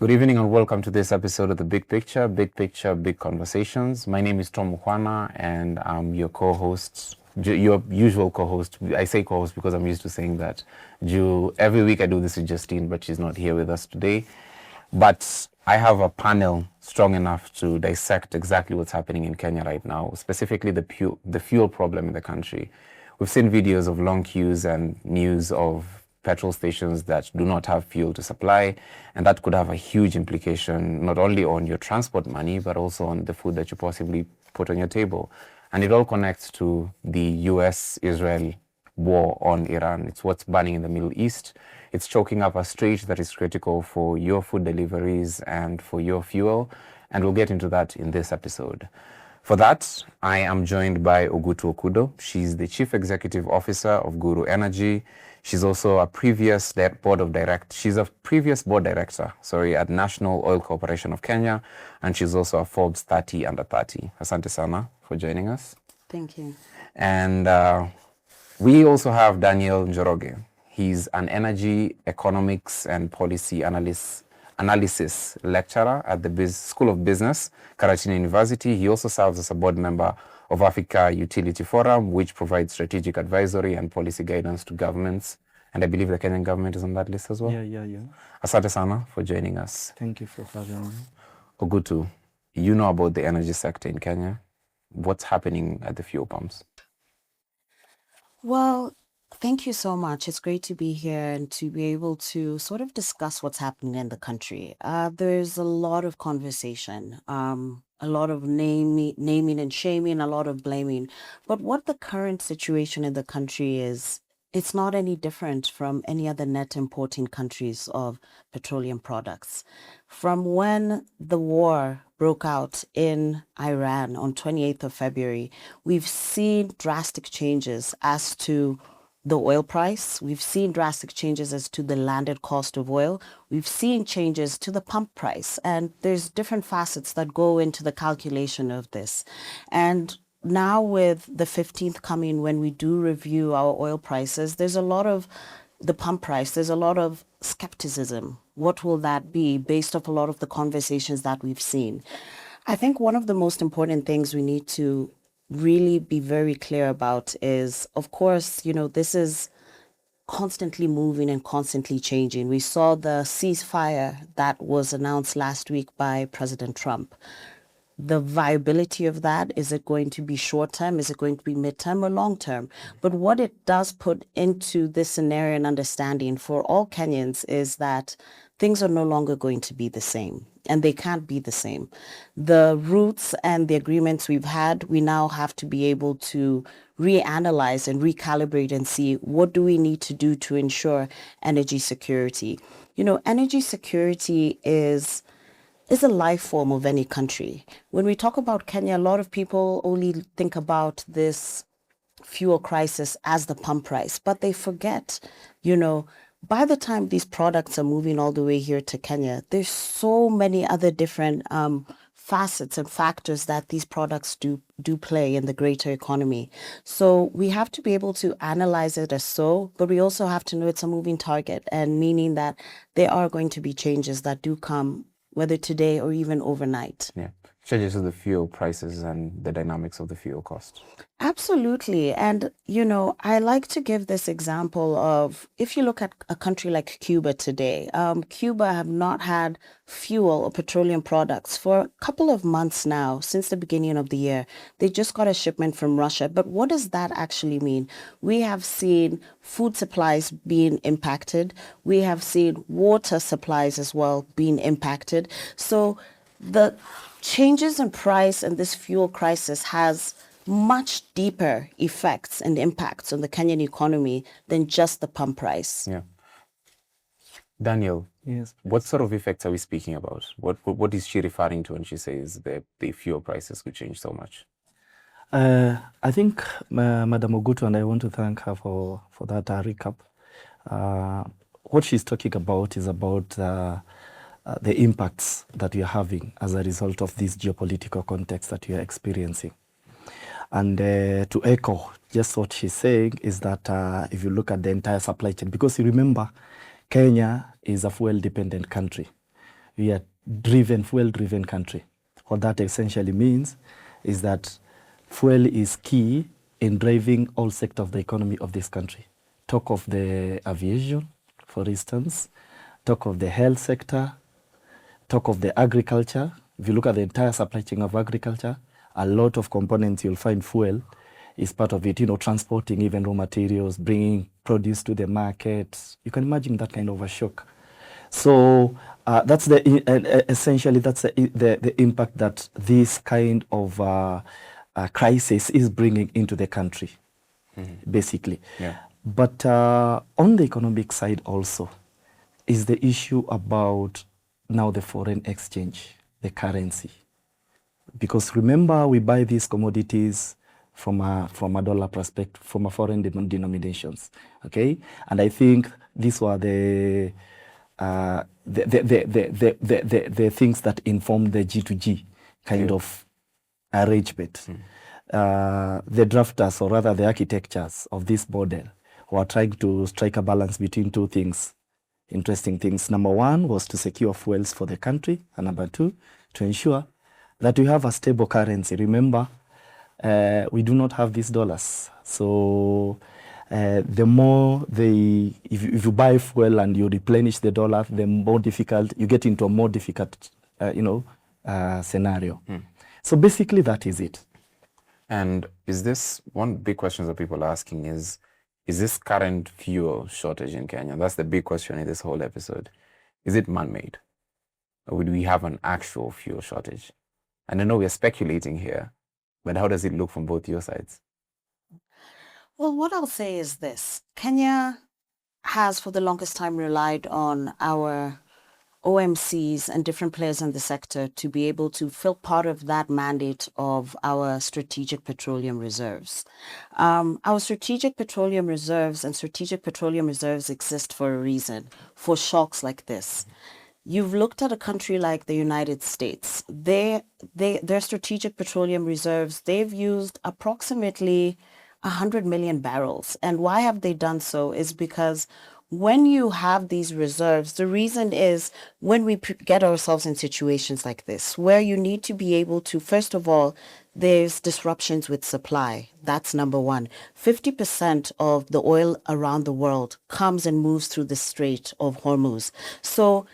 Good evening and welcome to this episode of The Big Picture, Big Conversations. My name is Tom Mukwana and I'm your co-host, your usual co-host. I say co-host because I'm used to saying that. Every week I do this with Justine, but she's not here with us today. But I have a panel strong enough to dissect exactly what's happening in Kenya right now, specifically the fuel problem in the country. We've seen videos of long queues and news of petrol stations that do not have fuel to supply, and that could have a huge implication not only on your transport money but also on the food that you possibly put on your table. And it all connects to the US-Israel war on Iran. It's what's burning in the Middle East. It's choking up a strait that is critical for your food deliveries and for your fuel, and we'll get into that in this episode. For that, I am joined by Ogutu Okudo. She's the Chief Executive Officer of Guru Energy. She's also a previous board director at National Oil Corporation of Kenya, and she's also a Forbes 30 under 30. Asante sana for joining us. Thank you. And we also have Daniel Njoroge. He's an energy economics and policy analysis lecturer at the School of Business, Karachi University. He also serves as a board member of Africa Utility Forum, which provides strategic advisory and policy guidance to governments. And I believe the Kenyan government is on that list as well. Yeah. Asante sana for joining us. Thank you for having me. Ogutu, you know about the energy sector in Kenya. What's happening at the fuel pumps? Well, thank you so much. It's great to be here and to be able to sort of discuss what's happening in the country. There's a lot of conversation, a lot of naming and shaming, a lot of blaming. But what the current situation in the country is, it's not any different from any other net importing countries of petroleum products. From when the war broke out in Iran on 28th of February, we've seen drastic changes as to the oil price. We've seen drastic changes as to the landed cost of oil. We've seen changes to the pump price. And there's different facets that go into the calculation of this. And now with the 15th coming, when we do review our oil prices, there's a lot of the pump price, there's a lot of skepticism. What will that be based off a lot of the conversations that we've seen? I think one of the most important things we need to really be very clear about is, of course, this is constantly moving and constantly changing. We saw the ceasefire that was announced last week by President Trump. The viability of that, is it going to be short-term? Is it going to be mid-term or long-term? But what it does put into this scenario and understanding for all Kenyans is that things are no longer going to be the same, and they can't be the same. The routes and the agreements we've had, we now have to be able to reanalyze and recalibrate and see what do we need to do to ensure energy security. Energy security is a life form of any country. When we talk about Kenya, a lot of people only think about this fuel crisis as the pump price, but they forget, by the time these products are moving all the way here to Kenya, there's so many other different facets and factors that these products do play in the greater economy. So we have to be able to analyze it as so, but we also have to know it's a moving target, and meaning that there are going to be changes that do come, whether today or even overnight. Yeah, changes to the fuel prices and the dynamics of the fuel cost. Absolutely. And, I like to give this example of, if you look at a country like Cuba today, Cuba have not had fuel or petroleum products for a couple of months now, since the beginning of the year. They just got a shipment from Russia. But what does that actually mean? We have seen food supplies being impacted. We have seen water supplies as well being impacted. So the changes in price and this fuel crisis has much deeper effects and impacts on the Kenyan economy than just the pump price. Yeah. Daniel, Yes. what sort of effects are we speaking about? What is she referring to when she says the fuel prices could change so much? I think Madam Ogutu, and I want to thank her for that recap. What she's talking about is about the impacts that we are having as a result of this geopolitical context that we are experiencing. And to echo just what she's saying is that if you look at the entire supply chain, because you remember, Kenya is a fuel-dependent country. we are fuel-driven country. What that essentially means is that fuel is key in driving all sectors of the economy of this country. Talk of the aviation, for instance, talk of the health sector, talk of the agriculture. If you look at the entire supply chain of agriculture, a lot of components you'll find fuel is part of it, transporting even raw materials, bringing produce to the market. You can imagine that kind of a shock. So that's essentially the impact that this kind of crisis is bringing into the country, basically. Yeah. But on the economic side also is the issue about now the foreign exchange, the currency. Because remember, we buy these commodities from a dollar perspective, from a foreign denominations, okay? And I think these were the things that informed the G2G kind of arrangement. The drafters, or rather the architectures of this model, were trying to strike a balance between two things, interesting things. Number one was to secure fuels for the country, and number two, to ensure that we have a stable currency. Remember, we do not have these dollars. So the more if you buy fuel and you replenish the dollar, the more difficult, you get into a more difficult, scenario. So basically that is it. And is this, one big question that people are asking is this current fuel shortage in Kenya? That's the big question in this whole episode. Is it man-made? Or would we have an actual fuel shortage? And I know we're speculating here, but how does it look from both your sides? Well, what I'll say is this. Kenya has for the longest time relied on our OMCs and different players in the sector to be able to fill part of that mandate of our strategic petroleum reserves. Our strategic petroleum reserves exist for a reason, for shocks like this. You've looked at a country like the United States. Their strategic petroleum reserves, they've used approximately 100 million barrels. And why have they done so is because when you have these reserves, the reason is when we get ourselves in situations like this, where you need to be able to, first of all, there's disruptions with supply. That's number one. 50% of the oil around the world comes and moves through the Strait of Hormuz. So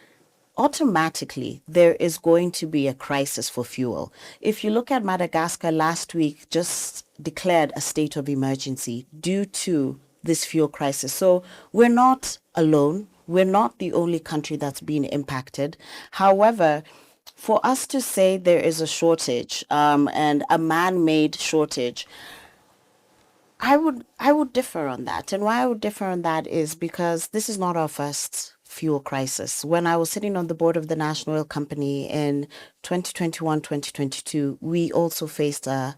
automatically there is going to be a crisis for fuel. If you look at Madagascar last week, just declared a state of emergency due to this fuel crisis. So we're not alone. We're not the only country that's been impacted. However, for us to say there is a shortage and a man-made shortage, I would differ on that. And why I would differ on that is because this is not our first fuel crisis. When I was sitting on the board of the National Oil Company in 2021, 2022, we also faced a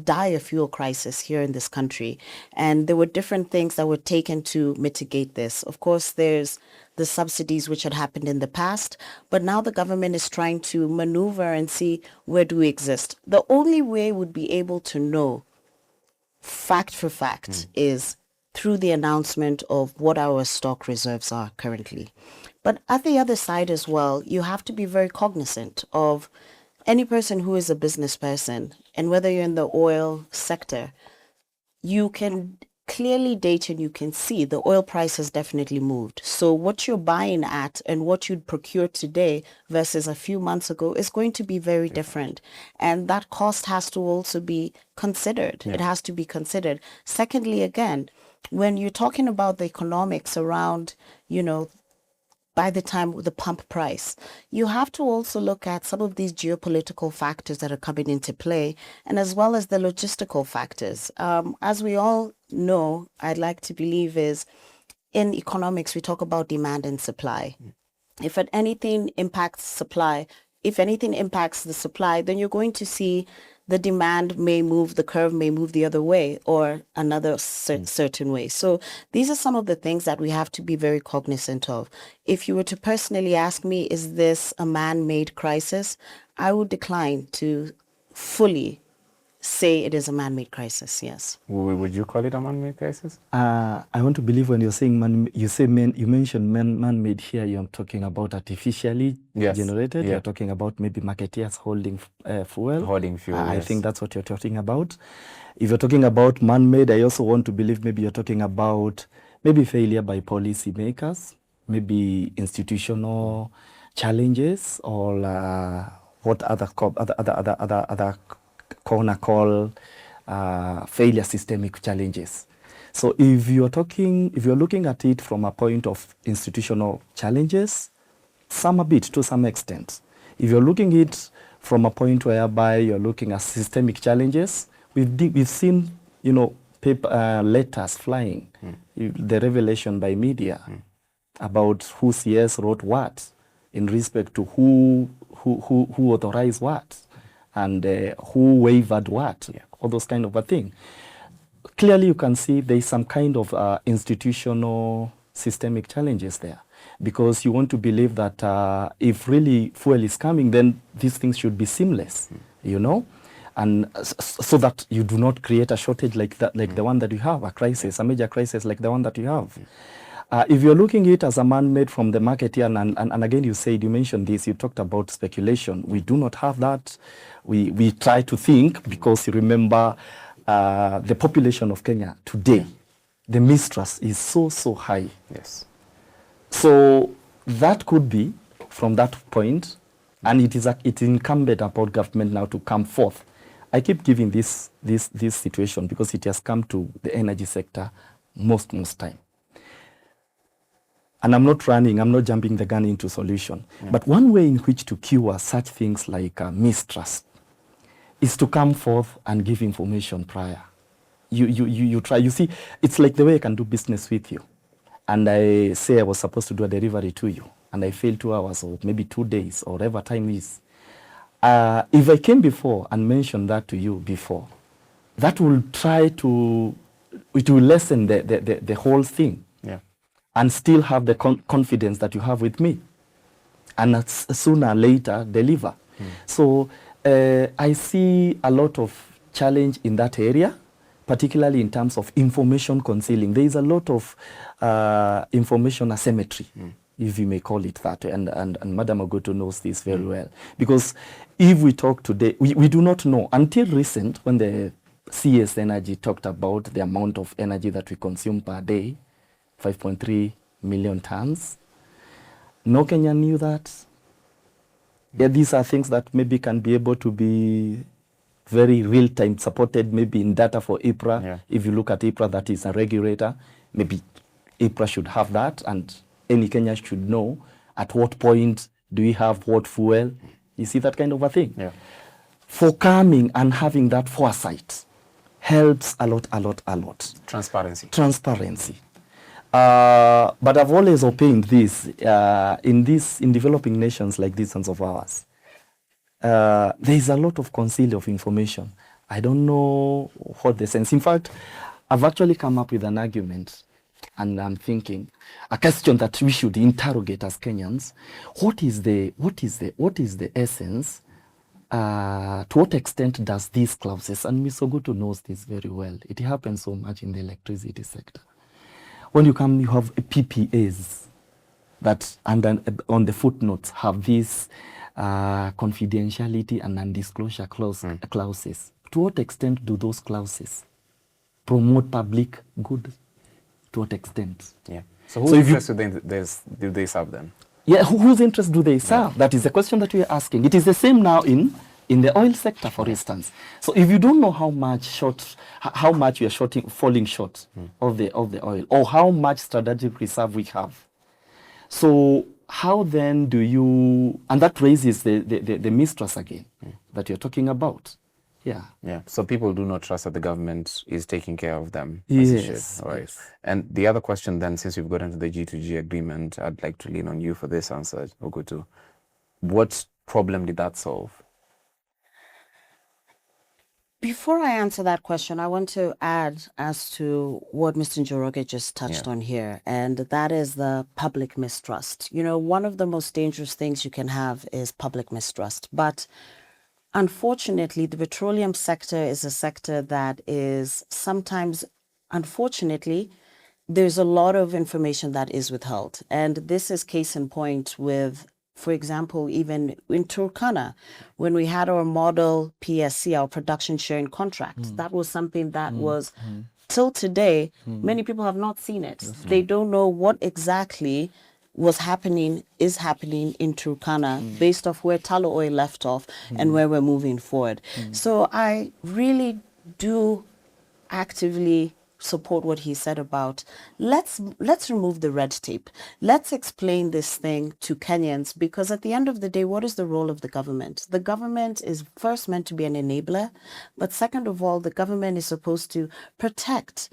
dire fuel crisis here in this country. And there were different things that were taken to mitigate this. Of course, there's the subsidies which had happened in the past, but now the government is trying to maneuver and see where do we exist. The only way we'd be able to know fact for fact is through the announcement of what our stock reserves are currently. But at the other side as well, you have to be very cognizant of any person who is a business person, and whether you're in the oil sector, you can clearly date and you can see the oil price has definitely moved. So what you're buying at and what you'd procure today versus a few months ago is going to be very different. And that cost has to also be considered. It has to be considered. Secondly, again, when you're talking about the economics around, by the time with the pump price, you have to also look at some of these geopolitical factors that are coming into play, and as well as the logistical factors. As we all know, I'd like to believe is in economics, we talk about demand and supply. If anything impacts supply, if anything impacts the supply, then you're going to see the demand may move, the curve may move the other way or another certain way. So these are some of the things that we have to be very cognizant of. If you were to personally ask me, is this a man-made crisis? I would decline to fully say it is a man-made crisis, yes. Would you call it a man-made crisis? I want to believe when you're saying you mentioned man-made here, you're talking about artificially generated. Yeah. You're talking about maybe marketeers holding fuel. Hoarding fuel, I yes. think that's what you're talking about. If you're talking about man-made, I also want to believe maybe you're talking about maybe failure by policy makers, maybe institutional challenges, or what other corner call failure systemic challenges. So if you're looking at it from a point of institutional challenges, some a bit to some extent. If you're looking at it from a point whereby you're looking at systemic challenges, we've seen, paper letters flying, the revelation by media about who CS wrote what in respect to who authorized what and who waived what, all those kind of a thing. Clearly you can see there is some kind of institutional systemic challenges there, because you want to believe that if really fuel is coming, then these things should be seamless, and so that you do not create a shortage like that, like the one that you have, a major crisis like the one that you have. If you're looking at it as a man-made from the market here, and again you mentioned this, you talked about speculation. We do not have that. We try to think, because you remember the population of Kenya today, the mistrust is so high. Yes. So that could be from that point, and it's incumbent upon government now to come forth. I keep giving this situation because it has come to the energy sector most time. And I'm not jumping the gun into solution. But one way in which to cure such things like mistrust is to come forth and give information prior. You try, you see, it's like the way I can do business with you. And I say I was supposed to do a delivery to you, and I failed 2 hours or maybe 2 days or whatever time is. If I came before and mentioned that to you before, that will it will lessen the whole thing. And still have the confidence that you have with me, and sooner or later deliver. So I see a lot of challenge in that area, particularly in terms of information concealing. There is a lot of information asymmetry, if you may call it that, and Madam Ogutu knows this very well. Because if we talk today, we do not know, until recent, when the CS Energy talked about the amount of energy that we consume per day, 5.3 million tons. No Kenyan knew that. Yeah, these are things that maybe can be able to be very real-time supported, maybe in data for IPRA. Yeah. If you look at IPRA, that is a regulator, maybe IPRA should have that, and any Kenyan should know at what point do we have what fuel. You see that kind of a thing? Yeah. For coming and having that foresight helps a lot. Transparency. But I've always opined this, in developing nations like these ones of ours, there is a lot of conceal of information. I don't know what the sense. In fact, I've actually come up with an argument, and I'm thinking a question that we should interrogate as Kenyans. What is the essence? To what extent does these clauses, and Ms. Ogutu knows this very well, it happens so much in the electricity sector. When you have PPAs that, and then on the footnotes, have these confidentiality and non-disclosure clauses. To what extent do those clauses promote public good? To what extent? Yeah. So whose interest do they serve then? Yeah, whose interest do they serve? Yeah. That is the question that we are asking. It is the same now in the oil sector, for instance. So if you don't know how much you are falling short of the oil, or how much strategic reserve we have, so how then do you? And that raises the mistrust again that you're talking about. Yeah. Yeah. So people do not trust that the government is taking care of them as it should. All right. Yes. And the other question then, since we've got into the G2G agreement, I'd like to lean on you for this answer, Ogutu. What problem did that solve? Before I answer that question, I want to add as to what Mr. Njoroge just touched on here, and that is the public mistrust. One of the most dangerous things you can have is public mistrust. But unfortunately, the petroleum sector is a sector that is sometimes, unfortunately, there's a lot of information that is withheld. And this is case in point with, for example, even in Turkana, when we had our model PSC, our production sharing contract, that was something that was, till today, many people have not seen it. They don't know what exactly is happening in Turkana based off where tallow oil left off and where we're moving forward. So I really do actively support what he said about let's remove the red tape. Let's explain this thing to Kenyans, because at the end of the day, what is the role of the government? The government is first meant to be an enabler, but second of all, the government is supposed to protect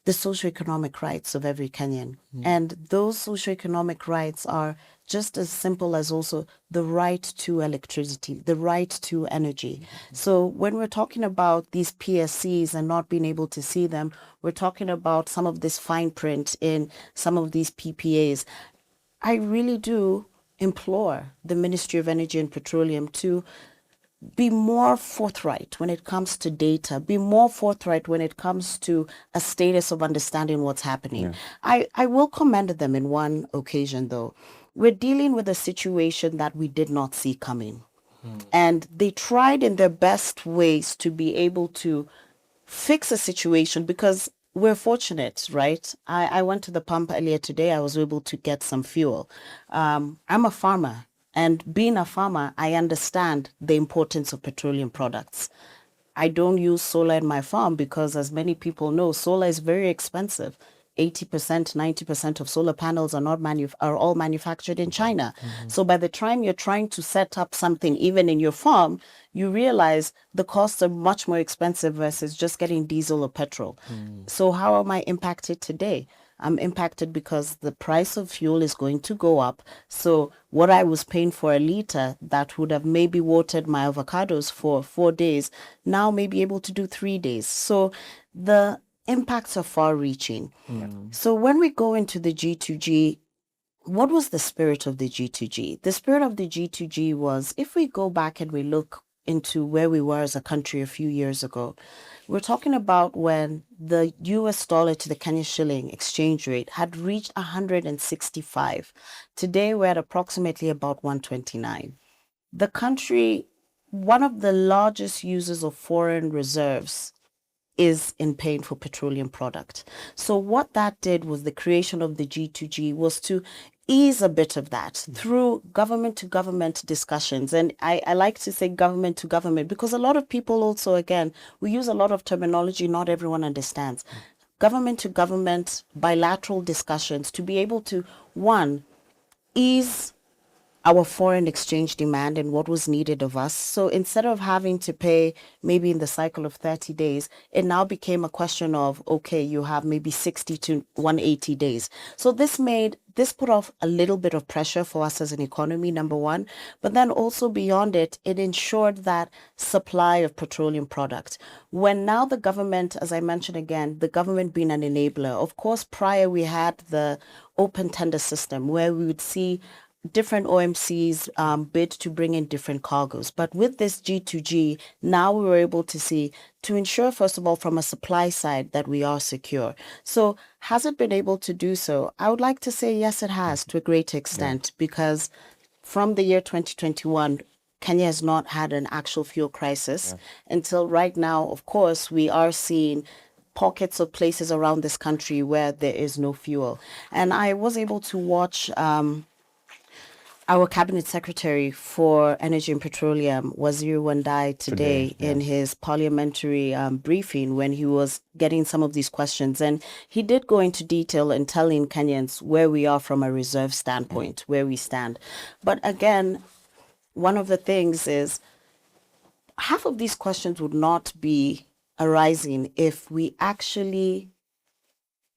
the socioeconomic rights of every Kenyan. And those socioeconomic rights are just as simple as also the right to electricity, the right to energy. So when we're talking about these PSCs and not being able to see them, we're talking about some of this fine print in some of these PPAs. I really do implore the Ministry of Energy and Petroleum to be more forthright when it comes to data, be more forthright when it comes to a status of understanding what's happening. I will commend them in one occasion, though. We're dealing with a situation that we did not see coming. And they tried in their best ways to be able to fix a situation, because we're fortunate, right? I went to the pump earlier today. I was able to get some fuel. I'm a farmer. And being a farmer, I understand the importance of petroleum products. I don't use solar in my farm because, as many people know, solar is very expensive. 80%, 90% of solar panels are all manufactured in China. So by the time you're trying to set up something even in your farm, you realize the costs are much more expensive versus just getting diesel or petrol. So how am I impacted today? I'm impacted because the price of fuel is going to go up. So what I was paying for a liter that would have maybe watered my avocados for 4 days, now may be able to do 3 days. So the impacts are far-reaching. So when we go into the G2G, what was the spirit of the G2G? The spirit of the G2G was, if we go back and we look into where we were as a country a few years ago, we're talking about when the US dollar to the Kenya shilling exchange rate had reached 165. Today, we're at approximately about 129. The country, one of the largest users of foreign reserves, is in paying for petroleum product. So what that did was the creation of the G2G was to ease a bit of that through government-to-government discussions. And I like to say government-to-government because a lot of people also, again, we use a lot of terminology not everyone understands. Government-to-government bilateral discussions to be able to, one, ease our foreign exchange demand and what was needed of us. So instead of having to pay maybe in the cycle of 30 days, it now became a question of, okay, you have maybe 60 to 180 days. So this put off a little bit of pressure for us as an economy, number one. But then also beyond it, it ensured that supply of petroleum products. When now the government, as I mentioned again, the government being an enabler, of course, prior we had the open tender system where we would see different OMCs bid to bring in different cargoes. But with this G2G, now we were able to see, to ensure, first of all, from a supply side that we are secure. So has it been able to do so? I would like to say yes, it has to a great extent, because from the year 2021, Kenya has not had an actual fuel crisis until right now. Of course, we are seeing pockets of places around this country where there is no fuel. And I was able to watch our cabinet secretary for energy and petroleum, Waziri Wandai, today in his parliamentary briefing when he was getting some of these questions. And he did go into detail in telling Kenyans where we are from a reserve standpoint, where we stand. But again, one of the things is half of these questions would not be arising if we actually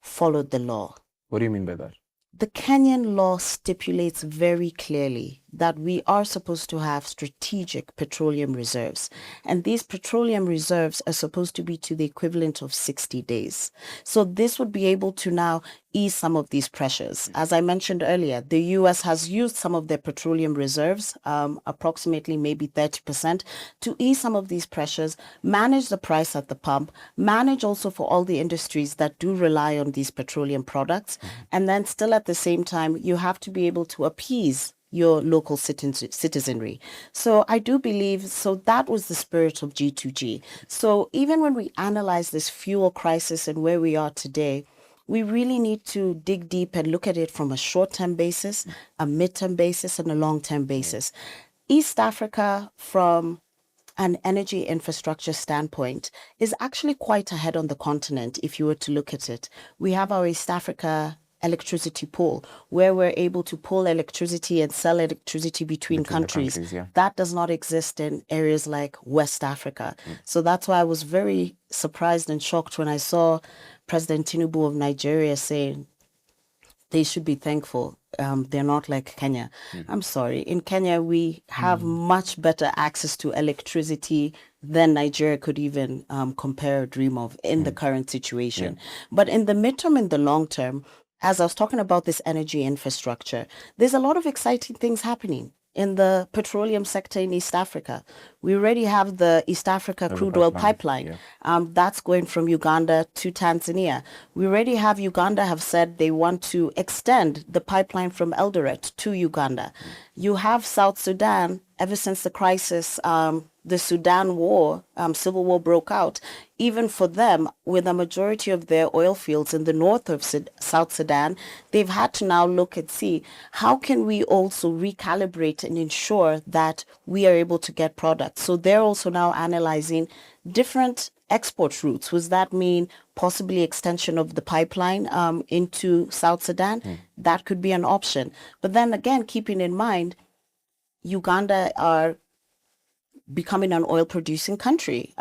followed the law. What do you mean by that? The Kenyan law stipulates very clearly that we are supposed to have strategic petroleum reserves. And these petroleum reserves are supposed to be to the equivalent of 60 days. So this would be able to now ease some of these pressures. As I mentioned earlier, the U.S. has used some of their petroleum reserves, approximately maybe 30%, to ease some of these pressures, manage the price at the pump, manage also for all the industries that do rely on these petroleum products. And then still at the same time, you have to be able to appease your local citizenry. So I do believe, so that was the spirit of G2G. So even when we analyze this fuel crisis and where we are today, we really need to dig deep and look at it from a short-term basis, a mid-term basis, and a long-term basis. East Africa, from an energy infrastructure standpoint, is actually quite ahead on the continent if you were to look at it. We have our East Africa electricity pool, where we're able to pull electricity and sell electricity between countries. Yeah. That does not exist in areas like West Africa. So that's why I was very surprised and shocked when I saw President Tinubu of Nigeria saying they should be thankful. They're not like Kenya. I'm sorry. In Kenya, we have much better access to electricity than Nigeria could even compare or dream of in the current situation. But in the midterm and the long term, as I was talking about this energy infrastructure, there's a lot of exciting things happening in the petroleum sector in East Africa. We already have the East Africa crude oil pipeline. That's going from Uganda to Tanzania. We already have Uganda have said they want to extend the pipeline from Eldoret to Uganda. You have South Sudan, ever since the crisis, the Sudan war, civil war broke out. Even for them, with a majority of their oil fields in the north of South Sudan, they've had to now look and see how can we also recalibrate and ensure that we are able to get products. So they're also now analyzing different export routes. Does that mean possibly extension of the pipeline into South Sudan? That could be an option. But then again, keeping in mind, Uganda are becoming an oil producing country.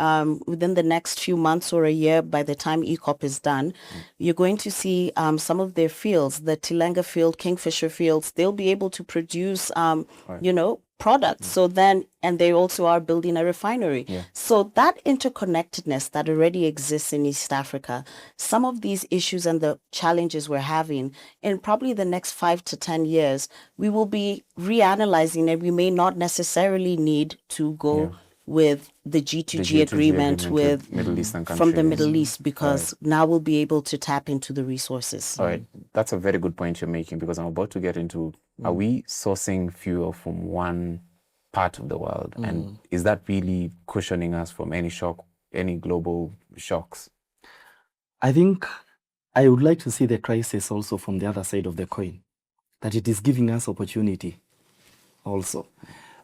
Within the next few months or a year, by the time ECOP is done, you're going to see some of their fields, the Tilenga field, Kingfisher fields, they'll be able to produce, products. So then, and they also are building a refinery. So that interconnectedness that already exists in East Africa, some of these issues and the challenges we're having in probably the next 5 to 10 years, we will be reanalyzing, and we may not necessarily need to go with the G2G agreement with Middle Eastern countries. from the Middle East, because now we'll be able to tap into the resources. All right, that's a very good point you're making, because I'm about to get into, are we sourcing fuel from one part of the world? And is that really cushioning us from any shock, any global shocks? I think I would like to see the crisis also from the other side of the coin, that it is giving us opportunity also.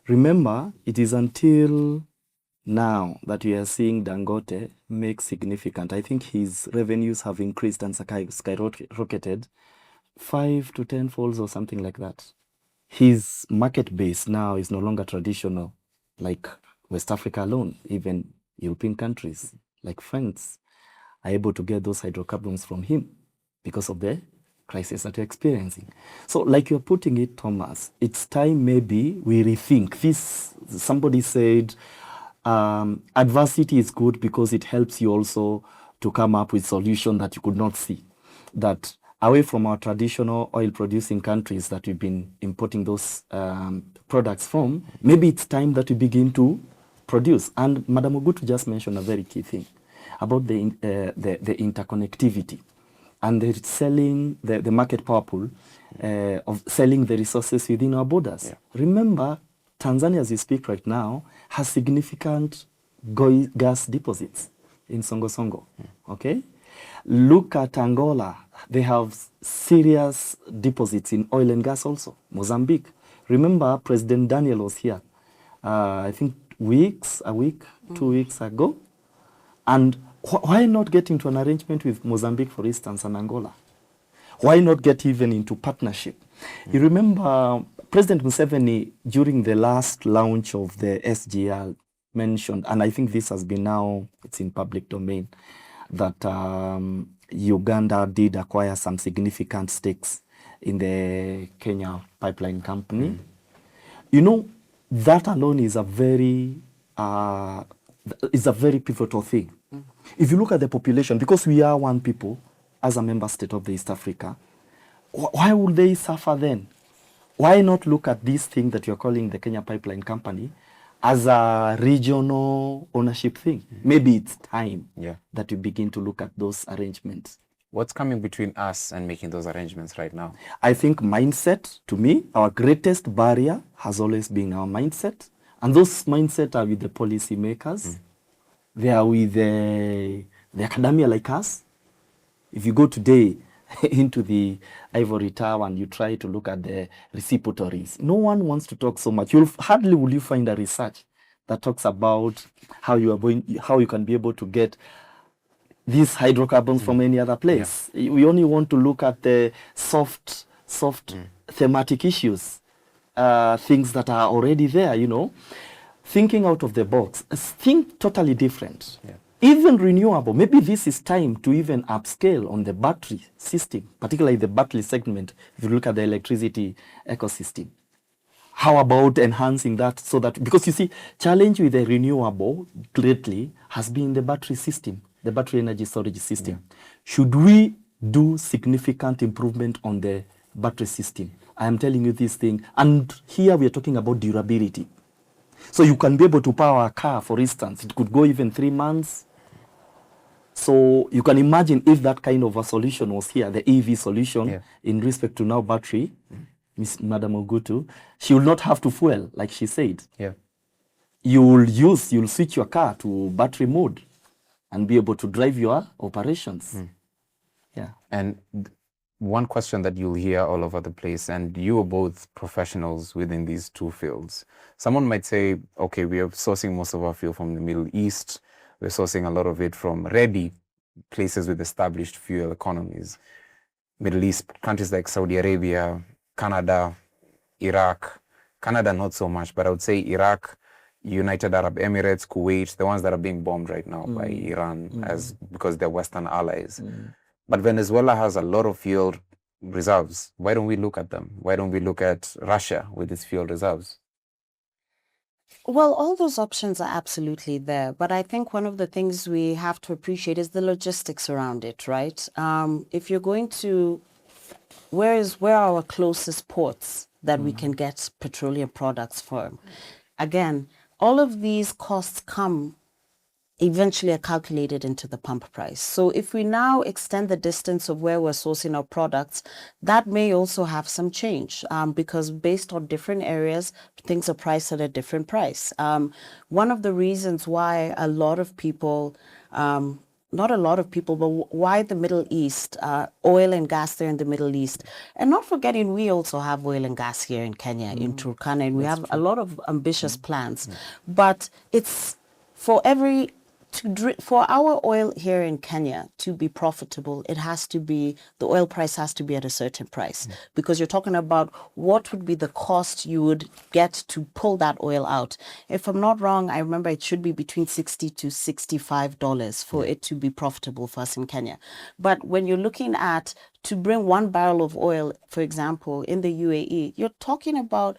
Remember, it is until now that we are seeing Dangote make significant. I think his revenues have increased and skyrocketed 5 to 10 folds or something like that. His market base now is no longer traditional, like West Africa alone. Even European countries like France are able to get those hydrocarbons from him because of the crisis that we're experiencing. So like you're putting it, Thomas, it's time maybe we rethink this. Somebody said adversity is good because it helps you also to come up with solutions that you could not see. That away from our traditional oil producing countries that we've been importing those products from, maybe it's time that we begin to produce. And Madam Ogutu just mentioned a very key thing about the interconnectivity and the selling, the market power pool of selling the resources within our borders. Remember, Tanzania, as we speak right now, has significant gas deposits in Songo. Okay? Look at Angola. They have serious deposits in oil and gas also. Mozambique. Remember, President Daniel was here, I think 2 weeks ago. And why not get into an arrangement with Mozambique, for instance, and Angola? Why not get even into partnership? You remember President Museveni, during the last launch of the SGR, mentioned, and I think this has been now, it's in public domain, that Uganda did acquire some significant stakes in the Kenya pipeline company. You know, that alone is a very pivotal thing. If you look at the population, because we are one people as a member state of the East Africa, why would they suffer then? Why not look at this thing that you're calling the Kenya Pipeline Company as a regional ownership thing? Maybe it's time that we begin to look at those arrangements. What's coming between us and making those arrangements right now? I think mindset, to me, our greatest barrier has always been our mindset. And those mindset are with the policy makers. They are with the academia like us. If you go today into the ivory tower and you try to look at the repositories, no one wants to talk so much. Hardly will you find a research that talks about how you can be able to get these hydrocarbons from any other place. We only want to look at the soft thematic issues, things that are already there, you know. Thinking out of the box, think totally different. Even renewable, maybe this is time to even upscale on the battery system, particularly the battery segment, if you look at the electricity ecosystem. How about enhancing that so that, because you see, challenge with the renewable greatly has been the battery system, the battery energy storage system. Should we do significant improvement on the battery system? I am telling you this thing, and here we are talking about durability. So you can be able to power a car, for instance. It could go even 3 months. So you can imagine if that kind of a solution was here, the EV solution in respect to now battery, Madam Ogutu, she will not have to fuel, like she said. You'll switch your car to battery mode and be able to drive your operations. And one question that you'll hear all over the place, and you are both professionals within these two fields. Someone might say, okay, we are sourcing most of our fuel from the Middle East. We're sourcing a lot of it from ready places with established fuel economies. Middle East, countries like Saudi Arabia, Canada, Iraq. Canada, not so much, but I would say Iraq, United Arab Emirates, Kuwait, the ones that are being bombed right now by Iran because they're Western allies. But Venezuela has a lot of fuel reserves. Why don't we look at them? Why don't we look at Russia with its fuel reserves? Well, all those options are absolutely there. But I think one of the things we have to appreciate is the logistics around it, right? If you're going to, where are our closest ports that we can get petroleum products from? Again, all of these costs eventually are calculated into the pump price. So if we now extend the distance of where we're sourcing our products, that may also have some change because based on different areas, things are priced at a different price. One of the reasons why a lot of people, not a lot of people, but why the Middle East, oil and gas there in the Middle East, and not forgetting we also have oil and gas here in Kenya, in Turkana, and we have a lot of ambitious plans. But it's for our oil here in Kenya to be profitable, the oil price has to be at a certain price because you're talking about what would be the cost you would get to pull that oil out. If I'm not wrong, I remember it should be between $60 to $65 for it to be profitable for us in Kenya. But when you're looking at to bring 1 barrel of oil, for example, in the UAE, you're talking about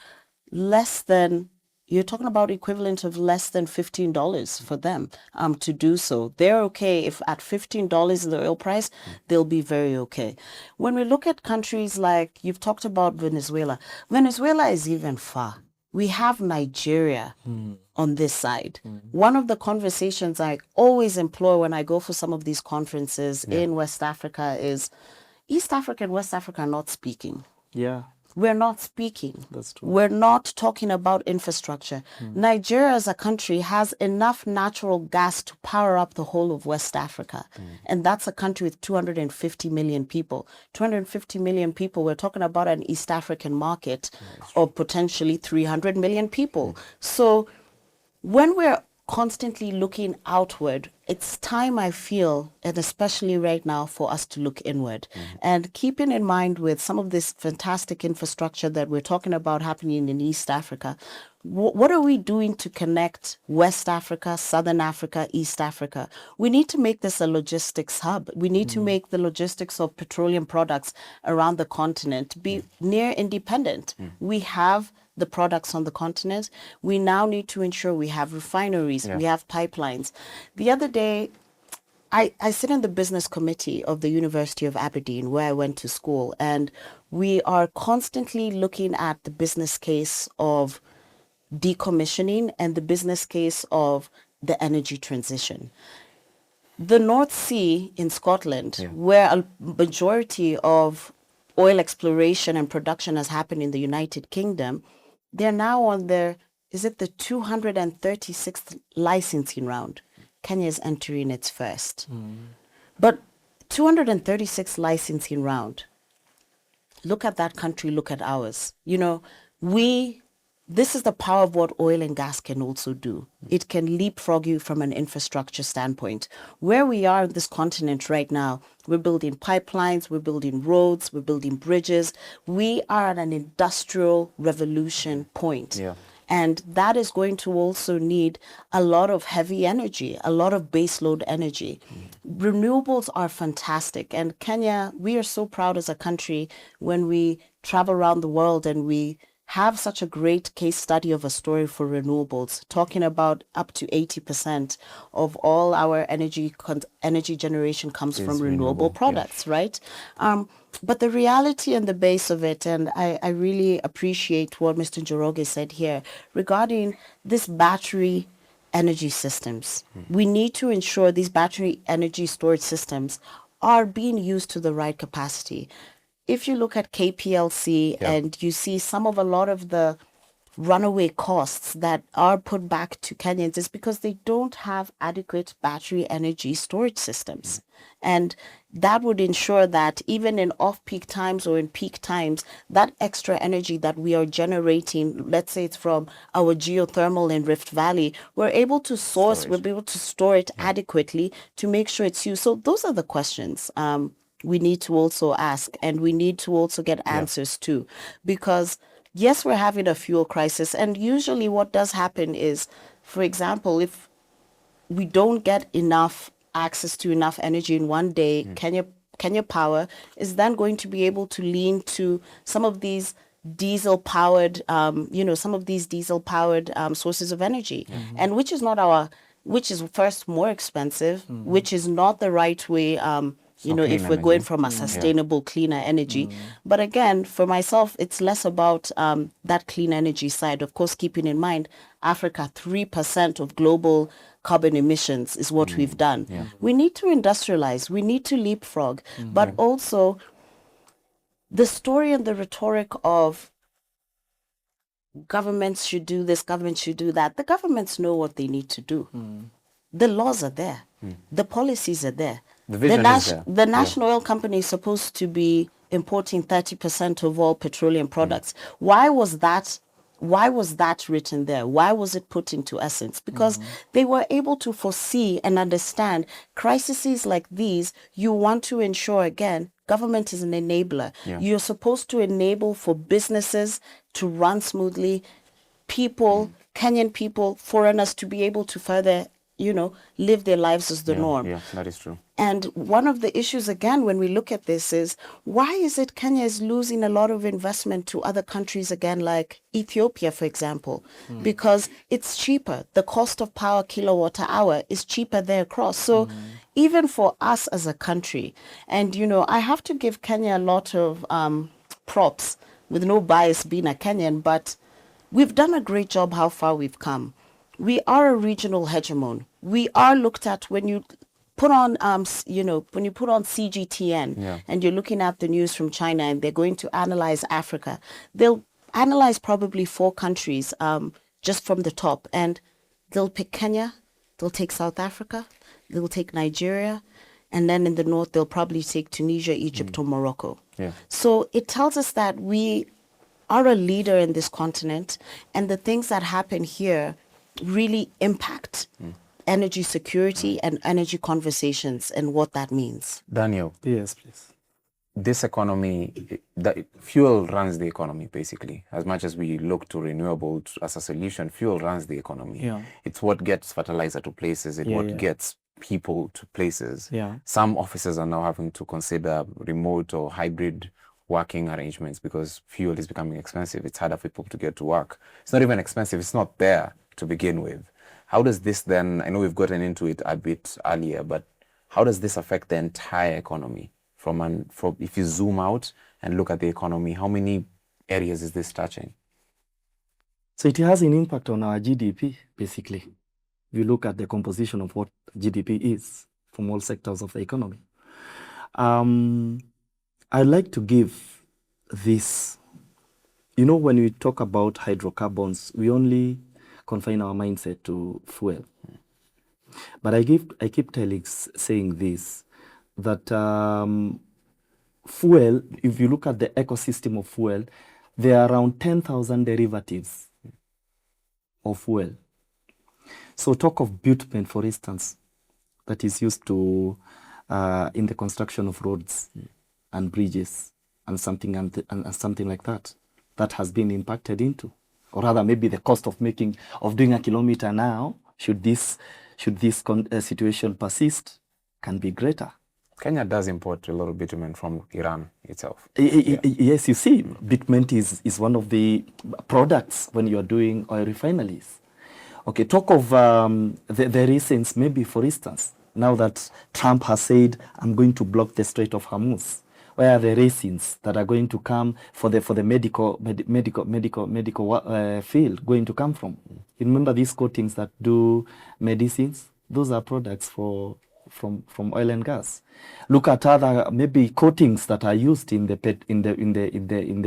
equivalent of less than $15 for them to do so. They're okay if at $15 is the oil price, they'll be very okay. When we look at countries like, you've talked about Venezuela. Venezuela is even far. We have Nigeria on this side. One of the conversations I always employ when I go for some of these conferences in West Africa is East Africa and West Africa are not speaking. We're not speaking. That's true. We're not talking about infrastructure. Nigeria as a country has enough natural gas to power up the whole of West Africa. And that's a country with 250 million people. 250 million people, we're talking about an East African market of potentially 300 million people. So when we're constantly looking outward, it's time, I feel, and especially right now, for us to look inward. And keeping in mind with some of this fantastic infrastructure that we're talking about happening in East Africa, what are we doing to connect West Africa, Southern Africa, East Africa? We need to make this a logistics hub. We need to make the logistics of petroleum products around the continent be near independent. We have the products on the continent. We now need to ensure we have refineries, we have pipelines. The other day, I sit in the business committee of the University of Aberdeen, where I went to school, and we are constantly looking at the business case of decommissioning and the business case of the energy transition. The North Sea in Scotland, where a majority of oil exploration and production has happened in the United Kingdom, they're now on their, is it the 236th licensing round? Kenya is entering its first. But 236 licensing round. Look at that country, look at ours. You know, this is the power of what oil and gas can also do. It can leapfrog you from an infrastructure standpoint. Where we are on this continent right now, we're building pipelines, we're building roads, we're building bridges. We are at an industrial revolution point. Yeah. And that is going to also need a lot of heavy energy, a lot of baseload energy. Renewables are fantastic. And Kenya, we are so proud as a country when we travel around the world and we have such a great case study of a story for renewables, talking about up to 80% of all our energy generation comes from renewable products, right? But the reality and the base of it, and I really appreciate what Mr. Njoroge said here regarding this battery energy systems. We need to ensure these battery energy storage systems are being used to the right capacity. If you look at KPLC and you see a lot of the runaway costs that are put back to Kenyans, is because they don't have adequate battery energy storage systems. And that would ensure that even in off-peak times or in peak times, that extra energy that we are generating, let's say it's from our geothermal in Rift Valley, we're able to we'll be able to store it adequately to make sure it's used. So those are the questions we need to also ask, and we need to also get answers to, because yes, we're having a fuel crisis, and usually what does happen is, for example, if we don't get enough access to enough energy in one day, Kenya Power is then going to be able to lean to some of these diesel-powered, sources of energy, and which is first more expensive, which is not the right way. If we're going from a sustainable, cleaner energy. But again, for myself, it's less about that clean energy side. Of course, keeping in mind, Africa, 3% of global carbon emissions is what we've done. We need to industrialize. We need to leapfrog. But also, the story and the rhetoric of governments should do this, governments should do that. The governments know what they need to do. The laws are there. The policies are there. The national oil company is supposed to be importing 30% of all petroleum products. Why was that written there? Why was it put into essence? Because they were able to foresee and understand crises like these. You want to ensure, again, government is an enabler. You're supposed to enable for businesses to run smoothly, people, Kenyan people, foreigners to be able to further live their lives as the norm. Yeah, that is true. And one of the issues, again, when we look at this is, why is it Kenya is losing a lot of investment to other countries, again, like Ethiopia, for example? Because it's cheaper. The cost of power kilowatt hour is cheaper there across. So even for us as a country, and, I have to give Kenya a lot of props, with no bias being a Kenyan, but we've done a great job how far we've come. We are a regional hegemon. We are looked at when you put on, CGTN and you're looking at the news from China and they're going to analyze Africa. They'll analyze probably 4 countries just from the top, and they'll pick Kenya, they'll take South Africa, they'll take Nigeria, and then in the north, they'll probably take Tunisia, Egypt, or Morocco. So it tells us that we are a leader in this continent, and the things that happen here really impact energy security and energy conversations and what that means. Daniel. Yes, please. This economy, fuel runs the economy, basically. As much as we look to renewables as a solution, fuel runs the economy. It's what gets fertilizer to places. It's what gets people to places. Some offices are now having to consider remote or hybrid working arrangements because fuel is becoming expensive. It's harder for people to get to work. It's not even expensive. It's not there to begin with. How does this then, I know we've gotten into it a bit earlier, but how does this affect the entire economy? From if you zoom out and look at the economy, how many areas is this touching? So it has an impact on our GDP, basically. If you look at the composition of what GDP is from all sectors of the economy. I'd like to give this. You know, when we talk about hydrocarbons, we only confine our mindset to fuel. But I keep saying this, that fuel, if you look at the ecosystem of fuel, there are around 10,000 derivatives of fuel. So talk of bitumen, for instance, that is used to in the construction of roads and bridges and something like that, that has been impacted into, or rather maybe the cost of doing a kilometer now, should this situation persist, can be greater. Kenya does import a lot of bitumen from Iran itself. Yes, you see, bitumen is one of the products when you are doing oil refineries. Okay, talk of the reasons, maybe for instance, now that Trump has said, I'm going to block the Strait of Hormuz, where are the resins that are going to come for the medical field going to come from? You remember these coatings that do medicines? Those are products from oil and gas. Look at other maybe coatings that are used in the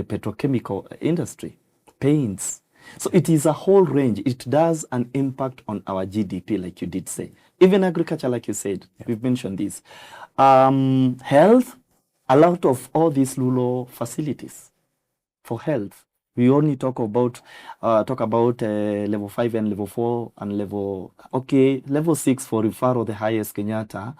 petrochemical industry, paints. So it is a whole range. It does an impact on our GDP, like you did say. Even agriculture, like you said, we've mentioned this. Health, a lot of all these rural facilities for health. We only talk about level 5 and level 4 and level 6 for referral, the highest Kenyatta.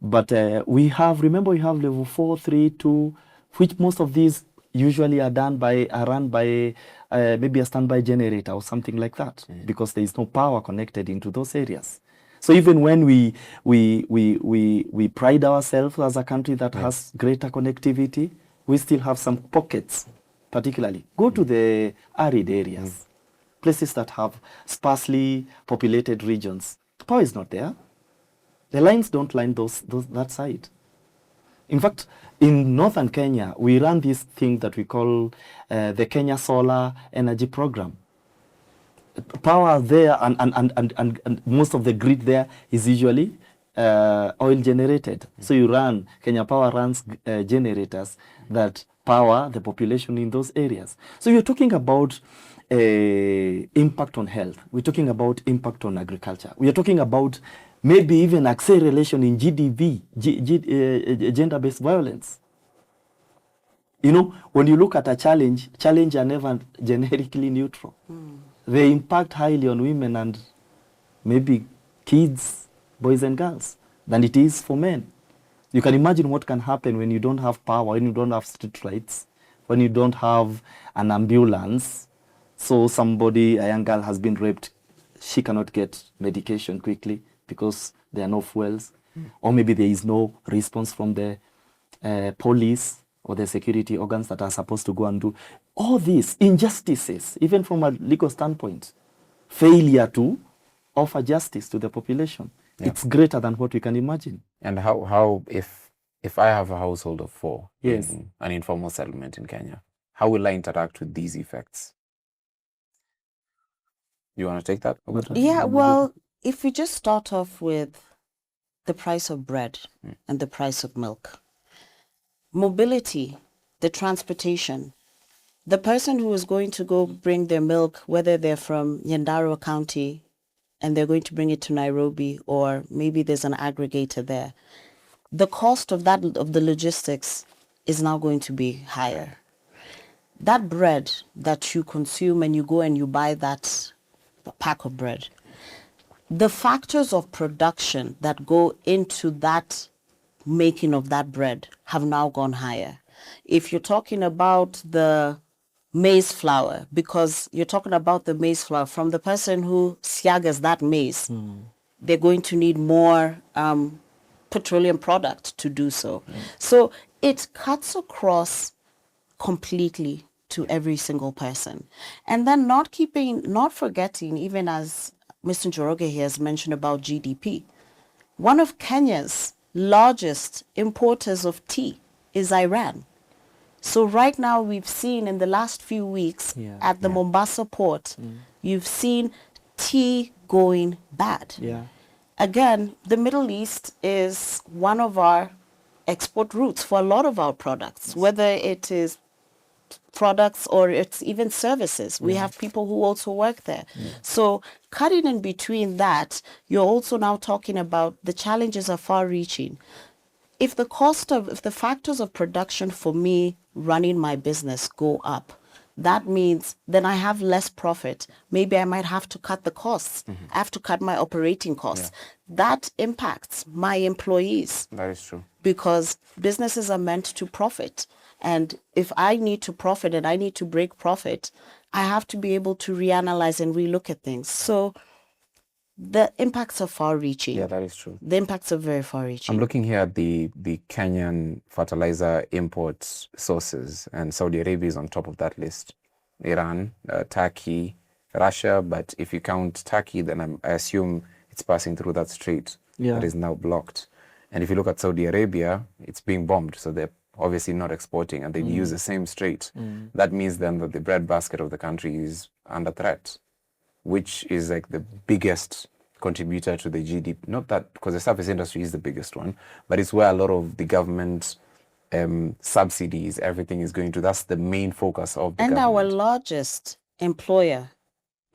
But we have level 4, 3, 2, which most of these usually are run by maybe a standby generator or something like that, because there is no power connected into those areas. So even when we pride ourselves as a country that has greater connectivity, we still have some pockets, particularly. Go to the arid areas, places that have sparsely populated regions. The power is not there. The lines don't line that side. In fact, in northern Kenya, we run this thing that we call the Kenya Solar Energy Program. Power there and most of the grid there is usually oil generated. So Kenya Power runs generators that power the population in those areas. So you're talking about impact on health. We're talking about impact on agriculture. We are talking about maybe even acceleration in GDV, gender-based violence. You know, when you look at a challenge are never generically neutral. They impact highly on women and maybe kids, boys and girls, than it is for men. You can imagine what can happen when you don't have power, when you don't have street lights, when you don't have an ambulance. So a young girl has been raped, she cannot get medication quickly because there are no fuels, or maybe there is no response from the police or the security organs that are supposed to go and do. All these injustices, even from a legal standpoint, failure to offer justice to the population, it's greater than what we can imagine. And how if I have a household of 4 Yes. in an informal settlement in Kenya, how will I interact with these effects? You want to take that? Yeah, well, if we just start off with the price of bread and the price of milk, mobility, the transportation, the person who is going to go bring their milk, whether they're from Nyandarua County and they're going to bring it to Nairobi, or maybe there's an aggregator there, the cost of the logistics is now going to be higher. That bread that you consume and you go and you buy that pack of bread, the factors of production that go into that making of that bread have now gone higher. If you're talking about the maize flour, because you're talking about the maize flour from the person who siagas that maize, they're going to need more petroleum product to do so. So it cuts across completely to every single person. And then not forgetting, even as Mr. Njoroge here has mentioned about GDP, one of Kenya's largest importers of tea is Iran. So right now we've seen in the last few weeks at the Mombasa port, you've seen tea going bad. Yeah. Again, the Middle East is one of our export routes for a lot of our products, whether it is products or it's even services. We have people who also work there. So cutting in between that, you're also now talking about the challenges are far-reaching. If the factors of production for me running my business go up, that means then I have less profit. Maybe I might have to cut the costs. I have to cut my operating costs. That impacts my employees. That is true. Because businesses are meant to profit. And if I need to profit and I need to break profit, I have to be able to reanalyze and relook at things. So the impacts are far-reaching. Yeah, that is true. The impacts are very far-reaching. I'm looking here at the Kenyan fertilizer import sources, and Saudi Arabia is on top of that list. Iran, Turkey, Russia, but if you count Turkey, then I assume it's passing through that strait that is now blocked. And if you look at Saudi Arabia, it's being bombed, so they're obviously not exporting, and they use the same strait. That means then that the breadbasket of the country is under threat, which is like the biggest contributor to the GDP. Not that, because the service industry is the biggest one, but it's where a lot of the government subsidies, everything is going to. That's the main focus of the government. Our largest employer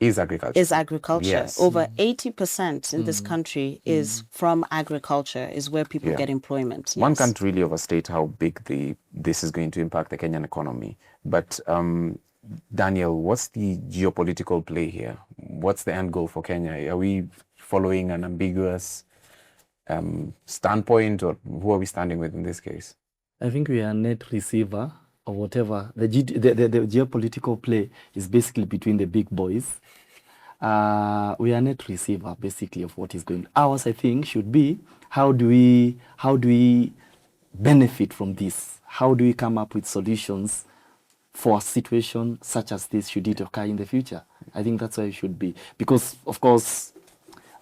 is agriculture. Yes. Over 80% in this country is from agriculture, is where people get employment. One can't really overstate how big this is going to impact the Kenyan economy. But Daniel, what's the geopolitical play here? What's the end goal for Kenya? Are we following an ambiguous standpoint, or who are we standing with in this case? I think we are a net receiver of whatever. The geopolitical play is basically between the big boys. We are a net receiver, basically, of what is going on. Ours, I think, should be how do we benefit from this? How do we come up with solutions for a situation such as this should it occur in the future? I think that's where it should be. Because, of course,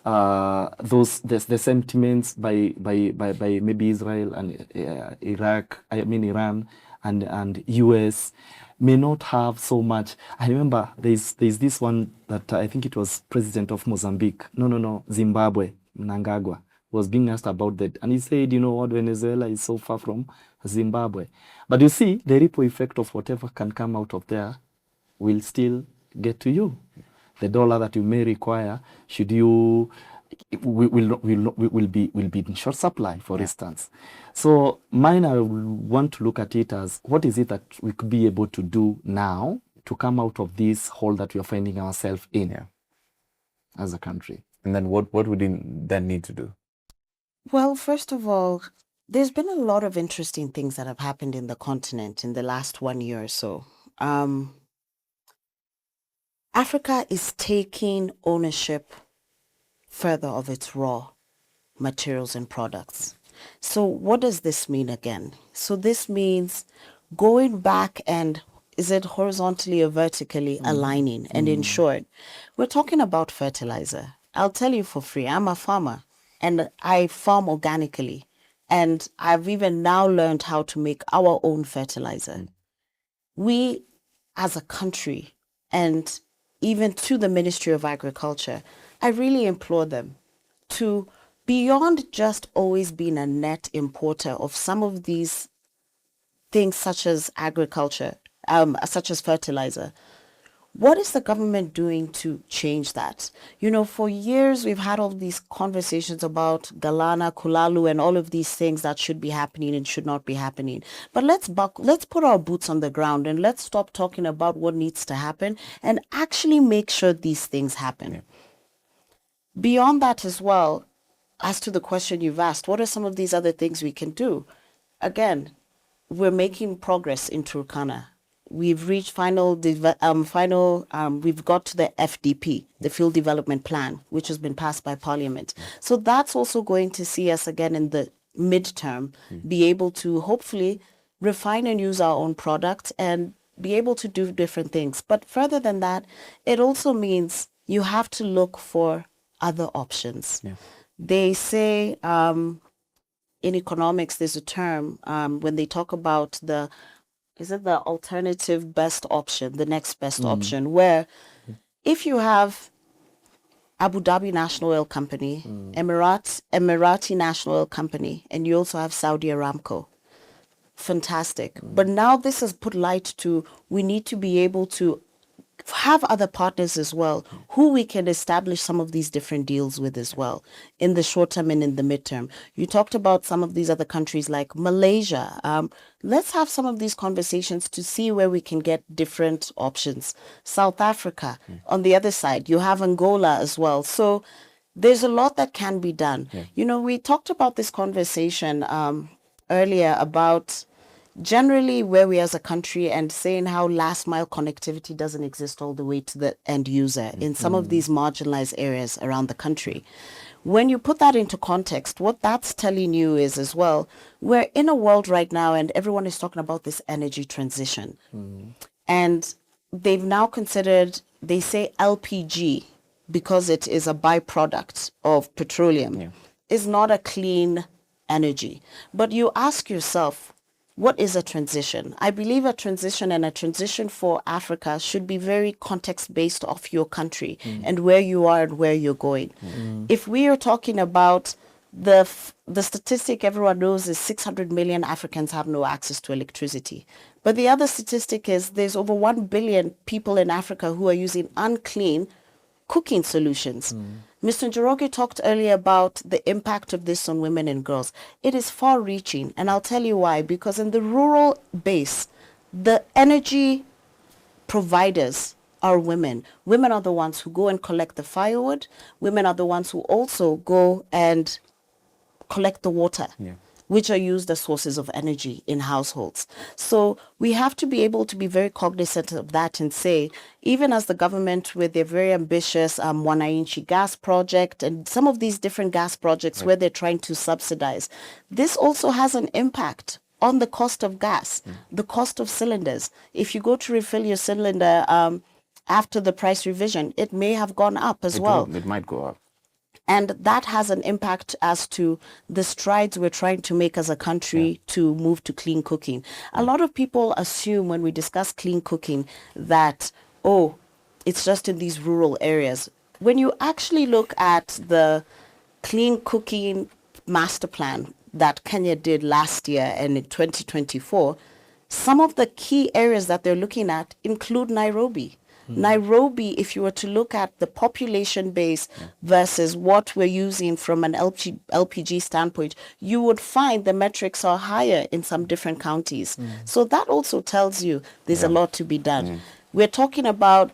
the sentiments by maybe Israel and Iran and US may not have so much. I remember there's this one that I think it was president of Mozambique. Zimbabwe, Mnangagwa, was being asked about that. And he said, you know what, Venezuela is so far from Zimbabwe. But you see, the ripple effect of whatever can come out of there will still get to you. The dollar that you may require, will be in short supply, for instance. So mine, I want to look at it as what is it that we could be able to do now to come out of this hole that we are finding ourselves in as a country. And then what would we then need to do? Well, first of all, there's been a lot of interesting things that have happened in the continent in the last 1 year or so. Africa is taking ownership further of its raw materials and products. So what does this mean again? So this means going back and, is it horizontally or vertically aligning and ensured? We're talking about fertilizer. I'll tell you for free, I'm a farmer and I farm organically. And I've even now learned how to make our own fertilizer. We, as a country, and even to the Ministry of Agriculture, I really implore them to, beyond just always being a net importer of some of these things such as agriculture, such as fertilizer, what is the government doing to change that? You know, for years we've had all these conversations about Galana, Kulalu, and all of these things that should be happening and should not be happening. But let's put our boots on the ground and let's stop talking about what needs to happen and actually make sure these things happen. Yeah. Beyond that as well, as to the question you've asked, what are some of these other things we can do? Again, we're making progress in Turkana. We've reached we've got to the FDP, the Field Development Plan, which has been passed by Parliament. So that's also going to see us again in the midterm be able to hopefully refine and use our own products and be able to do different things. But further than that, it also means you have to look for other options. Yeah. They say in economics, there's a term when they talk about is it the alternative best option, the next best option, where if you have Abu Dhabi National Oil Company, Emirati National Oil Company, and you also have Saudi Aramco. Fantastic. But now this has put light to, we need to be able to have other partners as well who we can establish some of these different deals with as well in the short term and in the midterm. You talked about some of these other countries like Malaysia. Let's have some of these conversations to see where we can get different options. South Africa, on the other side, you have Angola as well. So there's a lot that can be done. You know, we talked about this conversation earlier about generally where we as a country and saying how last mile connectivity doesn't exist all the way to the end user in some of these marginalized areas around the country. When you put that into context, what that's telling you is as well, we're in a world right now and everyone is talking about this energy transition. And they've now considered, they say LPG, because it is a byproduct of petroleum, is not a clean energy. But you ask yourself, what is a transition? I believe a transition for Africa should be very context-based of your country and where you are and where you're going. If we are talking about the statistic everyone knows is 600 million Africans have no access to electricity. But the other statistic is there's over 1 billion people in Africa who are using unclean cooking solutions. Mr. Njoroge talked earlier about the impact of this on women and girls. It is far-reaching, and I'll tell you why. Because in the rural base, the energy providers are women. Women are the ones who go and collect the firewood. Women are the ones who also go and collect the water, which are used as sources of energy in households. So we have to be able to be very cognizant of that and say, even as the government with their very ambitious Wananchi gas project and some of these different gas projects where they're trying to subsidize, this also has an impact on the cost of gas, the cost of cylinders. If you go to refill your cylinder after the price revision, it may have gone up as well. It might go up. And that has an impact as to the strides we're trying to make as a country to move to clean cooking. A lot of people assume when we discuss clean cooking that, oh, it's just in these rural areas. When you actually look at the clean cooking master plan that Kenya did last year and in 2024, some of the key areas that they're looking at include Nairobi. Nairobi, if you were to look at the population base versus what we're using from an LPG standpoint, you would find the metrics are higher in some different counties. So that also tells you there's a lot to be done. We're talking about,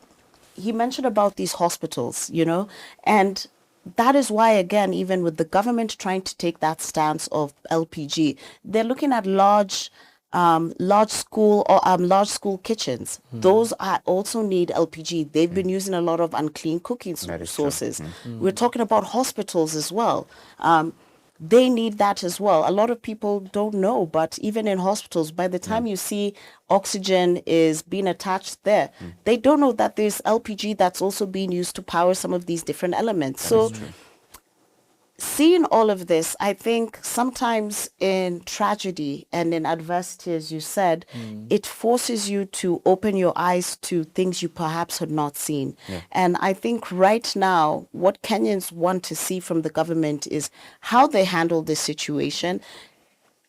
he mentioned about these hospitals, you know, and that is why, again, even with the government trying to take that stance of LPG, they're looking at large school kitchens. Those also need LPG. They've been using a lot of unclean cooking sources. We're talking about hospitals as well. They need that as well. A lot of people don't know, but even in hospitals, by the time you see oxygen is being attached there, they don't know that there's LPG that's also being used to power some of these different elements. So seeing all of this, I think sometimes in tragedy and in adversity, as you said, it forces you to open your eyes to things you perhaps had not seen. And I think right now, what Kenyans want to see from the government is how they handle this situation.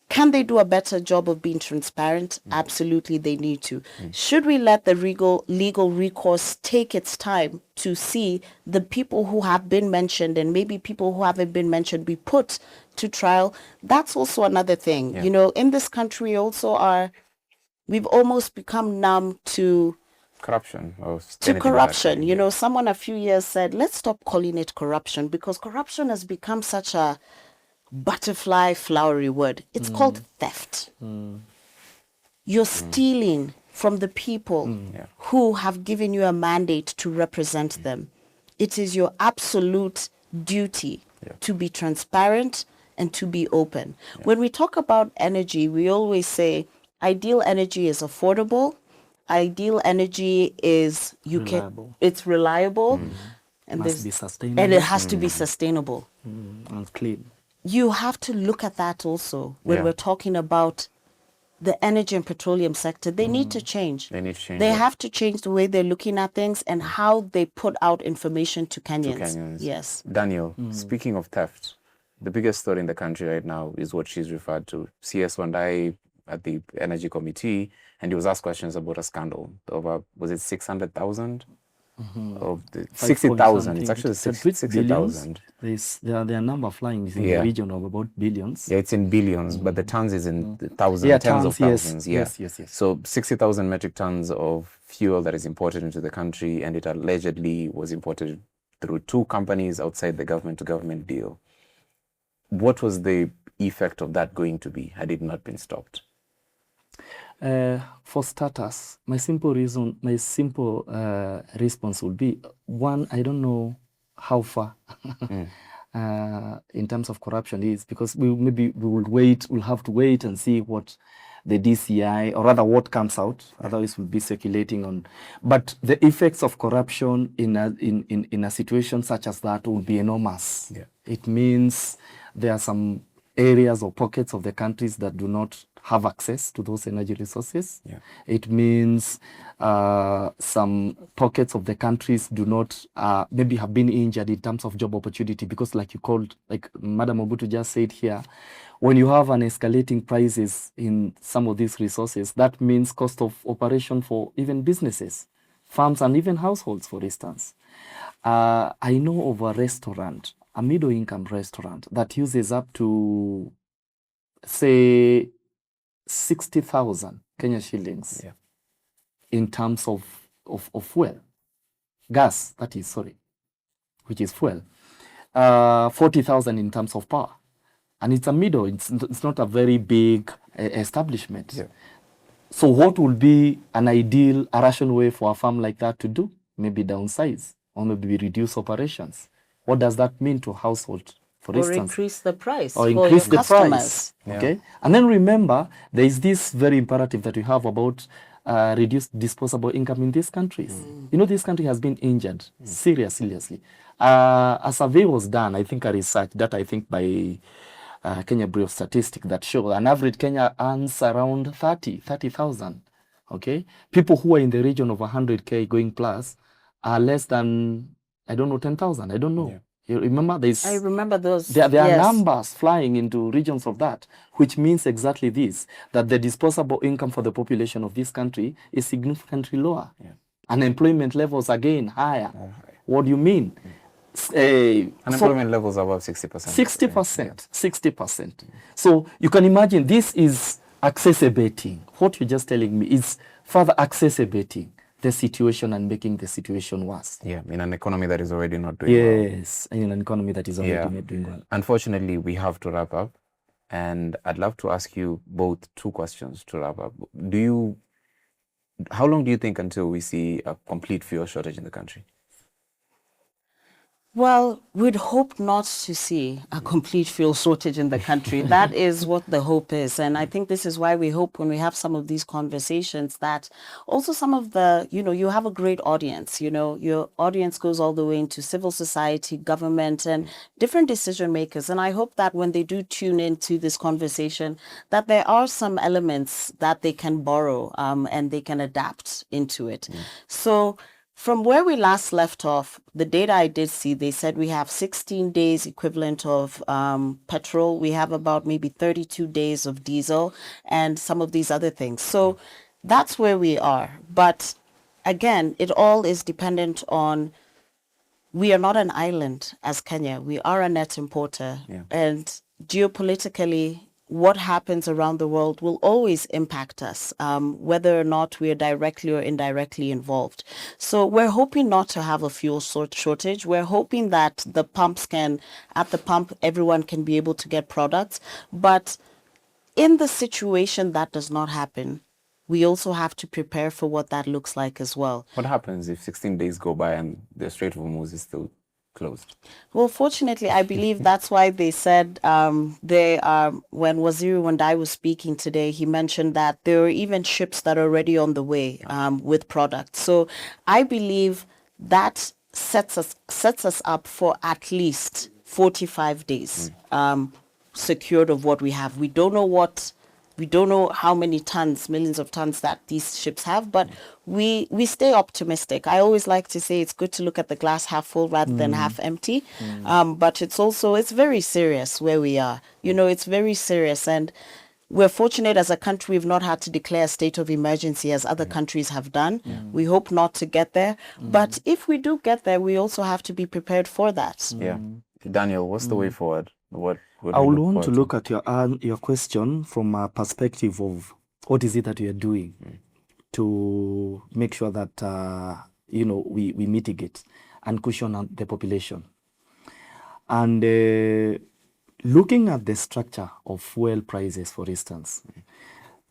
Can they do a better job of being transparent? Absolutely, they need to. Should we let the legal recourse take its time to see the people who have been mentioned and maybe people who haven't been mentioned be put to trial? That's also another thing. You know, in this country also we've almost become numb to corruption. You know, someone a few years said, let's stop calling it corruption because corruption has become such a butterfly flowery word. It's called theft. You're stealing from the people who have given you a mandate to represent them. It is your absolute duty to be transparent and to be open. When we talk about energy, we always say Ideal energy is affordable. Ideal energy is Reliable. it's reliable, and Must be and sustainable. it has to be sustainable. And clean. You have to look at that also when Yeah. we're talking about the energy and petroleum sector. They need to change. They need to change They what? have to change the way they're looking at things and how they put out information to Kenyans. Kenyans. Yes. Daniel, speaking of theft, the biggest story in the country right now is what she's referred to. CS Wandai at the Energy Committee, and he was asked questions about a scandal over, was it 600,000? Of the 60,000. It's actually 60,000. There are a number flying is in the region of about billions. Yeah, it's in billions, but the tons is in thousands, Yeah, tens of tons, yes. thousands. Yes. So 60,000 metric tons of fuel that is imported into the country, and it allegedly was imported through two companies outside the government-to-government deal. What was the effect of that going to be had it not been stopped? For starters, my simple response would be, one, I don't know how far in terms of corruption is, because we'll have to wait and see what the DCI, or rather what comes out, otherwise we'll be speculating on. But the effects of corruption in a situation such as that will be enormous. Yeah. It means there are some areas or pockets of the countries that do not have access to those energy resources. Yeah. It means some pockets of the countries do not maybe have been injured in terms of job opportunity, because like Madam Ogutu just said here, when you have an escalating prices in some of these resources, that means cost of operation for even businesses, farms, and even households, for instance. I know of a restaurant, a middle-income restaurant, that uses up to, say, 60,000 Kenya shillings in terms of fuel. Gas, that is, sorry, which is fuel. 40,000 in terms of power. And it's a middle, it's not a very big establishment. Yeah. So what would be an ideal, a rational way for a farm like that to do? Maybe downsize, or maybe reduce operations. What does that mean to a household, for instance? Or increase the price Or for increase your the customers. price. Okay. And then remember, there is this very imperative that we have about reduced disposable income in these countries. You know, this country has been injured seriously. A survey was done, I think a research that I think by Kenya Bureau of Statistics, that show an average Kenya earns around 30,000. Okay. People who are in the region of 100K going plus are less than, I don't know, 10,000. I don't know. Yeah. You remember this? I remember those. There are yes. numbers flying into regions of that, which means exactly this, that the disposable income for the population of this country is significantly lower. Yeah. Unemployment levels, again, higher. What do you mean? Unemployment levels are about 60%. 60%. So you can imagine this is exacerbating. What you're just telling me is further exacerbating the situation and making the situation worse. Yeah, in an economy that is already not doing well. Yes, in an economy that is already not doing well. Unfortunately, we have to wrap up. And I'd love to ask you both two questions to wrap up. How long do you think until we see a complete fuel shortage in the country? Well, we'd hope not to see a complete fuel shortage in the country. That is what the hope is. And I think this is why we hope when we have some of these conversations that also some of the, you have a great audience, your audience goes all the way into civil society, government, and different decision makers. And I hope that when they do tune into this conversation, that there are some elements that they can borrow and they can adapt into it. So from where we last left off, the data I did see, they said we have 16 days equivalent of petrol. We have about maybe 32 days of diesel and some of these other things. So that's where we are. But again, it all is dependent on, we are not an island as Kenya. We are a net importer. Yeah. And geopolitically, what happens around the world will always impact us, whether or not we are directly or indirectly involved. So we're hoping not to have a fuel shortage. We're hoping that at the pump, everyone can be able to get products. But in the situation that does not happen, we also have to prepare for what that looks like as well. What happens if 16 days go by and the Strait of Hormuz is still closed? Well, fortunately, I believe that's why they said when Waziri Wandai was speaking today, he mentioned that there are even ships that are already on the way with products. So I believe that sets us up for at least 45 days secured of what we have. We don't know how many tons, millions of tons that these ships have, but we stay optimistic. I always like to say it's good to look at the glass half full rather than half empty. But it's very serious where we are. It's very serious. And we're fortunate as a country we've not had to declare a state of emergency as other countries have done. We hope not to get there. But if we do get there, we also have to be prepared for that. Yeah. Daniel, what's the way forward? I would want to look at your question from a perspective of what is it that we are doing to make sure that we mitigate and cushion the population. And looking at the structure of fuel prices, for instance,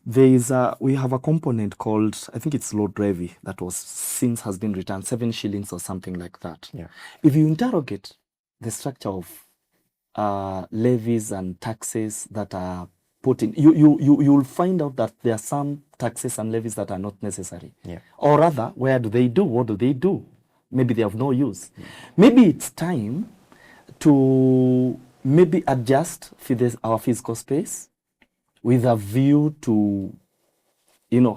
we have a component called, I think it's load levy, that has been returned 7 shillings or something like that. Yeah. If you interrogate the structure of levies and taxes that are put in, you'll find out that there are some taxes and levies that are not necessary. Yeah. Or rather, what do they do? Maybe they have no use. Maybe it's time to maybe adjust our physical space with a view to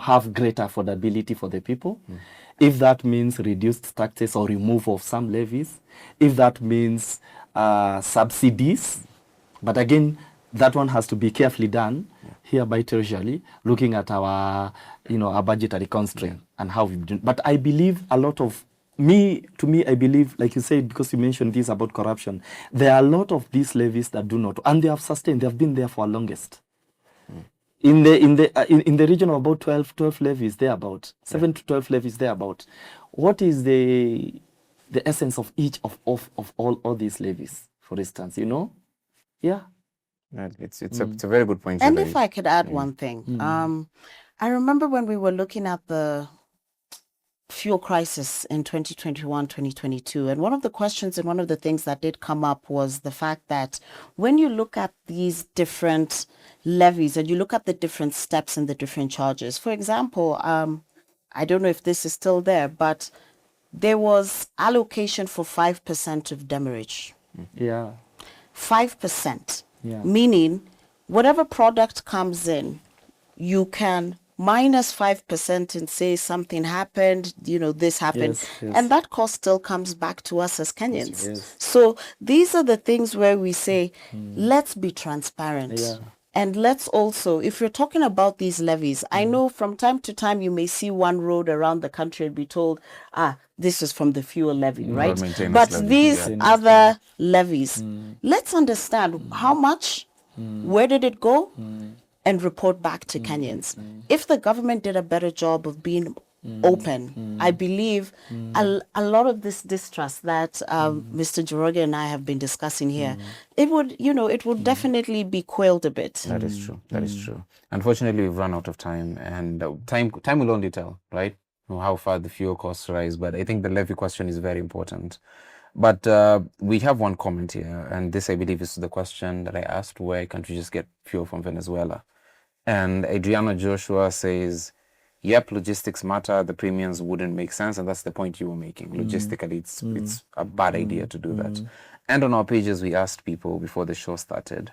have greater affordability for the people. If that means reduced taxes or removal of some levies, if that means subsidies, but again, that one has to be carefully done here by Treasury, looking at our budgetary constraint and how we've done. But I believe I believe, like you said, because you mentioned this about corruption, there are a lot of these levies that do not, and they have been there for the longest. In the region of about 12 levies, thereabout 7 to 12 levies, thereabout. What is the essence of each of all these levies, for instance? Yeah. It's a very good point. And if I could add one thing, I remember when we were looking at the fuel crisis in 2021, 2022, and one of the questions and one of the things that did come up was the fact that when you look at these different levies and you look at the different steps and the different charges, for example, I don't know if this is still there, but there was allocation for 5% of demurrage. Yeah. 5%. Yeah. Meaning whatever product comes in, you can minus 5% and say something happened, this happened. Yes. And that cost still comes back to us as Kenyans. Yes. So these are the things where we say, let's be transparent. Yeah. And let's also, if you're talking about these levies, I know from time to time you may see one road around the country and be told, this is from the fuel levy, right? But these other levies, let's understand how much, where did it go, and report back to Kenyans. If the government did a better job of being open, I believe a lot of this distrust that Mr. Njoroge and I have been discussing here, it would definitely be quailed a bit. That is true. That is true. Unfortunately, we've run out of time, and time will only tell, right? How far the fuel costs rise. But I think the levy question is very important. But we have one comment here, and this, I believe, is the question that I asked: where can't we just get fuel from Venezuela? And Adriana Joshua says, yep, logistics matter, the premiums wouldn't make sense, and that's the point you were making. Logistically, it's a bad idea to do that. And on our pages, we asked people before the show started.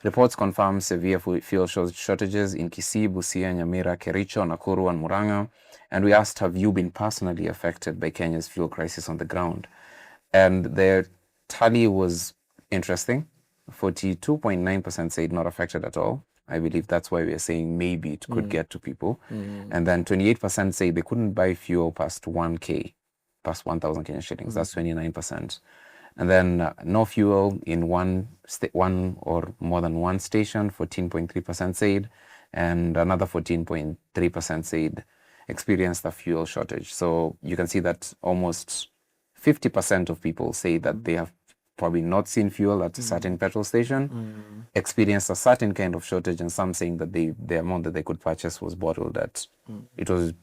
Reports confirm severe fuel shortages in Kisii, Busia, Nyamira, Kericho, Nakuru, and Murang'a. And we asked, have you been personally affected by Kenya's fuel crisis on the ground? And their tally was interesting. 42.9% said not affected at all. I believe that's why we are saying maybe it could get to people. And then 28% say they couldn't buy fuel past 1K, past 1,000 Kenyan shillings. That's 29%. And then no fuel in one or more than one station, 14.3% said, and another 14.3% said experienced a fuel shortage. So you can see that almost 50% of people say that they have probably not seen fuel at a certain petrol station, experienced a certain kind of shortage, and some saying that the amount that they could purchase was bottled at, it was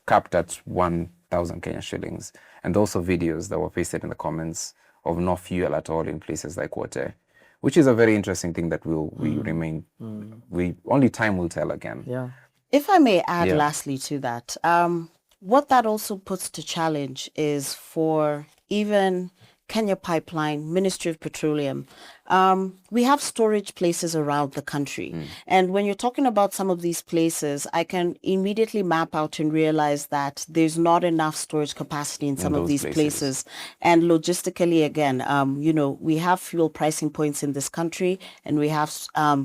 capped at 1,000 Kenyan shillings. And also videos that were pasted in the comments of no fuel at all in places like Wote, which is a very interesting thing that only time will tell again. Yeah. If I may add lastly to that, what that also puts to challenge is for even Kenya Pipeline, Ministry of Petroleum, we have storage places around the country. And when you're talking about some of these places, I can immediately map out and realize that there's not enough storage capacity in some of these places. And logistically, again, we have fuel pricing points in this country, and we have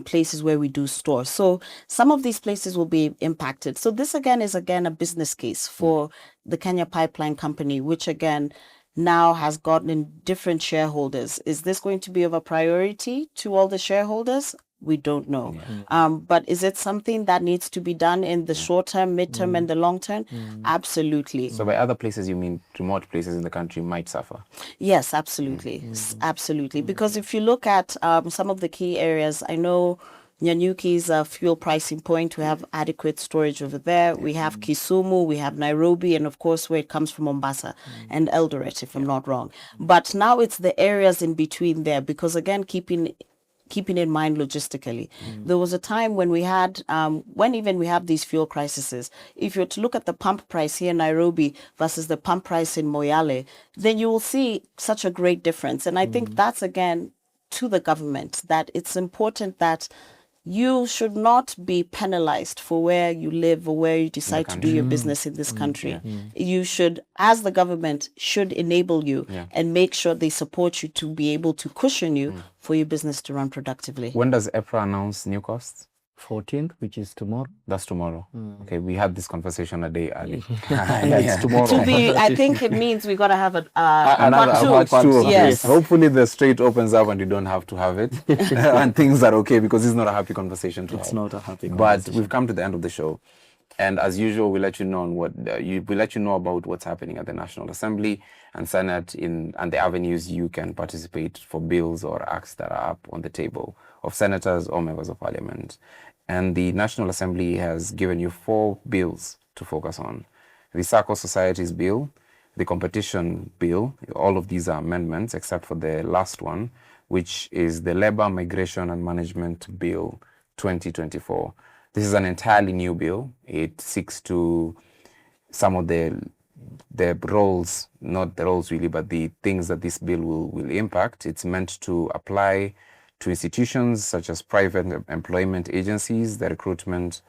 places where we do store. So some of these places will be impacted. So this is a business case for the Kenya Pipeline Company, which again, now has gotten different shareholders. Is this going to be of a priority to all the shareholders? We don't know. But is it something that needs to be done in the short term, mid-term, and the long term? Absolutely. So by other places, you mean remote places in the country might suffer? Yes, absolutely. Absolutely. Because if you look at some of the key areas, I know Nyanyuki's fuel pricing point, we have adequate storage over there. We have Kisumu, we have Nairobi, and of course where it comes from Mombasa and Eldoret, if I'm not wrong. But now it's the areas in between there, because again, keeping in mind logistically. There was a time when we had, when even we have these fuel crises, if you're to look at the pump price here in Nairobi versus the pump price in Moyale, then you will see such a great difference. And I think that's again to the government, that it's important that you should not be penalized for where you live or where you decide to do your business in this country. You should, as the government, should enable you and make sure they support you to be able to cushion you for your business to run productively. When does EPRA announce new costs? 14th, which is tomorrow. That's tomorrow. Okay, we had this conversation a day early. It's tomorrow. I think it means we got to have another part two. Yes. Hopefully the strait opens up and you don't have to have it and things are okay, because it's not a happy conversation to have. It's not a happy conversation. But we've come to the end of the show. And as usual, we let you know about what's happening at the National Assembly and Senate and the avenues you can participate for bills or acts that are up on the table of senators or members of parliament. And the National Assembly has given you 4 bills to focus on. The Circle Societies Bill, the Competition Bill, all of these are amendments except for the last one, which is the Labor, Migration and Management Bill 2024. This is an entirely new bill. It seeks to some of the roles, not the roles really, but the things that this bill will impact. It's meant to apply to institutions such as private employment agencies, the recruitment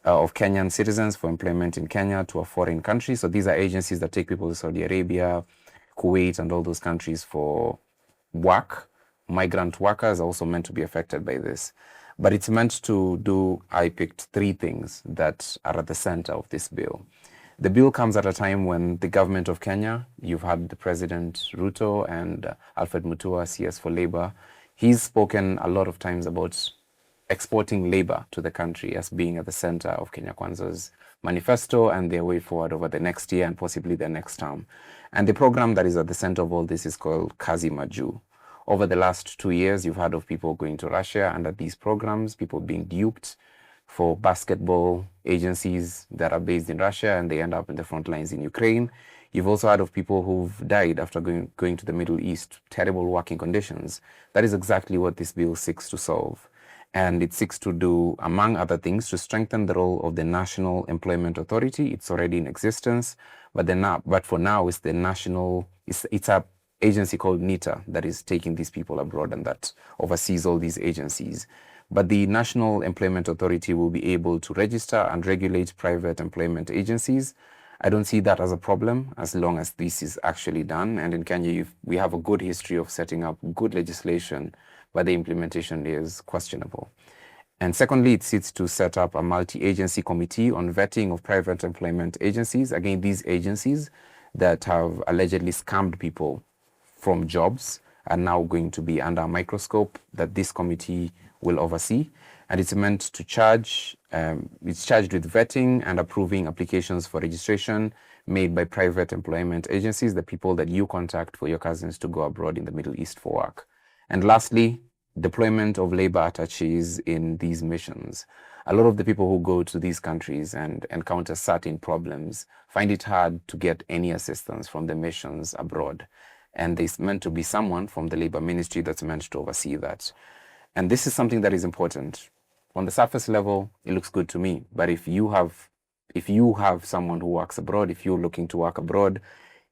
of Kenyan citizens for employment in Kenya to a foreign country. So these are agencies that take people to Saudi Arabia, Kuwait, and all those countries for work. Migrant workers are also meant to be affected by this. But it's meant to do, I picked 3 things that are at the center of this bill. The bill comes at a time when the government of Kenya, you've had the President Ruto and Alfred Mutua, CS for Labour. He's spoken a lot of times about exporting labor to the country as being at the center of Kenya Kwanza's manifesto and their way forward over the next year and possibly the next term. And the program that is at the center of all this is called Kazi Maju. Over the last 2 years, you've heard of people going to Russia under these programs, people being duped for basketball agencies that are based in Russia and they end up in the front lines in Ukraine. You've also heard of people who've died after going to the Middle East, terrible working conditions. That is exactly what this bill seeks to solve. And it seeks to do, among other things, to strengthen the role of the National Employment Authority. It's already in existence, but for now, it's the national, it's a agency called NITA that is taking these people abroad and that oversees all these agencies. But the National Employment Authority will be able to register and regulate private employment agencies. I don't see that as a problem as long as this is actually done. And in Kenya, we have a good history of setting up good legislation, but the implementation is questionable. And secondly, it seeks to set up a multi-agency committee on vetting of private employment agencies. Again, these agencies that have allegedly scammed people from jobs are now going to be under a microscope that this committee will oversee. And it's meant to it's charged with vetting and approving applications for registration made by private employment agencies, the people that you contact for your cousins to go abroad in the Middle East for work. And lastly, deployment of labor attaches in these missions. A lot of the people who go to these countries and encounter certain problems find it hard to get any assistance from the missions abroad. And there's meant to be someone from the Labor Ministry that's meant to oversee that. And this is something that is important. On the surface level, it looks good to me. But if you have someone who works abroad, if you're looking to work abroad,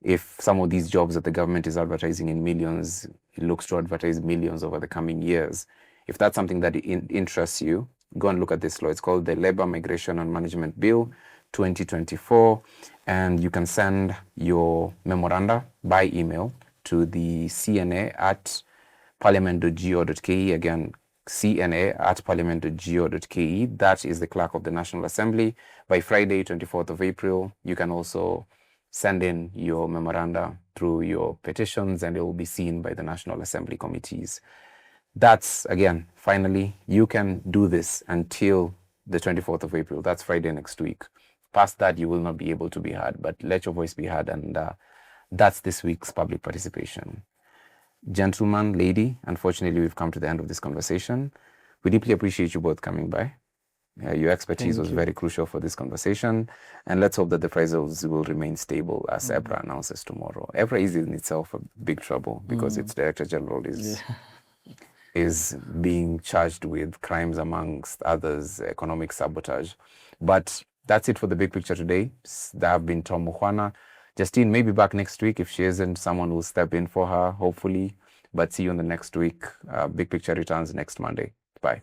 if some of these jobs that the government is advertising in millions, it looks to advertise millions over the coming years. If that's something that interests you, go and look at this law. It's called the Labor Migration and Management Bill 2024. And you can send your memoranda by email to the CNA at parliament.go.ke. Again, CNA at parliament.go.ke. That is the clerk of the National Assembly. By Friday, 24th of April, you can also send in your memoranda through your petitions, and it will be seen by the National Assembly committees. That's, again, finally, you can do this until the 24th of April. That's Friday next week. Past that, you will not be able to be heard, but let your voice be heard, and that's this week's public participation. Gentleman, lady, unfortunately, we've come to the end of this conversation. We deeply appreciate you both coming by. Your expertise was very crucial for this conversation, and let's hope that the prices will remain stable as EPRA announces tomorrow. EPRA is in itself a big trouble because its Director General is being charged with crimes amongst others, economic sabotage. But that's it for the big picture today. That have been Tom Mukhwana. Justine may be back next week. If she isn't, someone will step in for her, hopefully. But see you on the next week. Big Picture returns next Monday. Bye.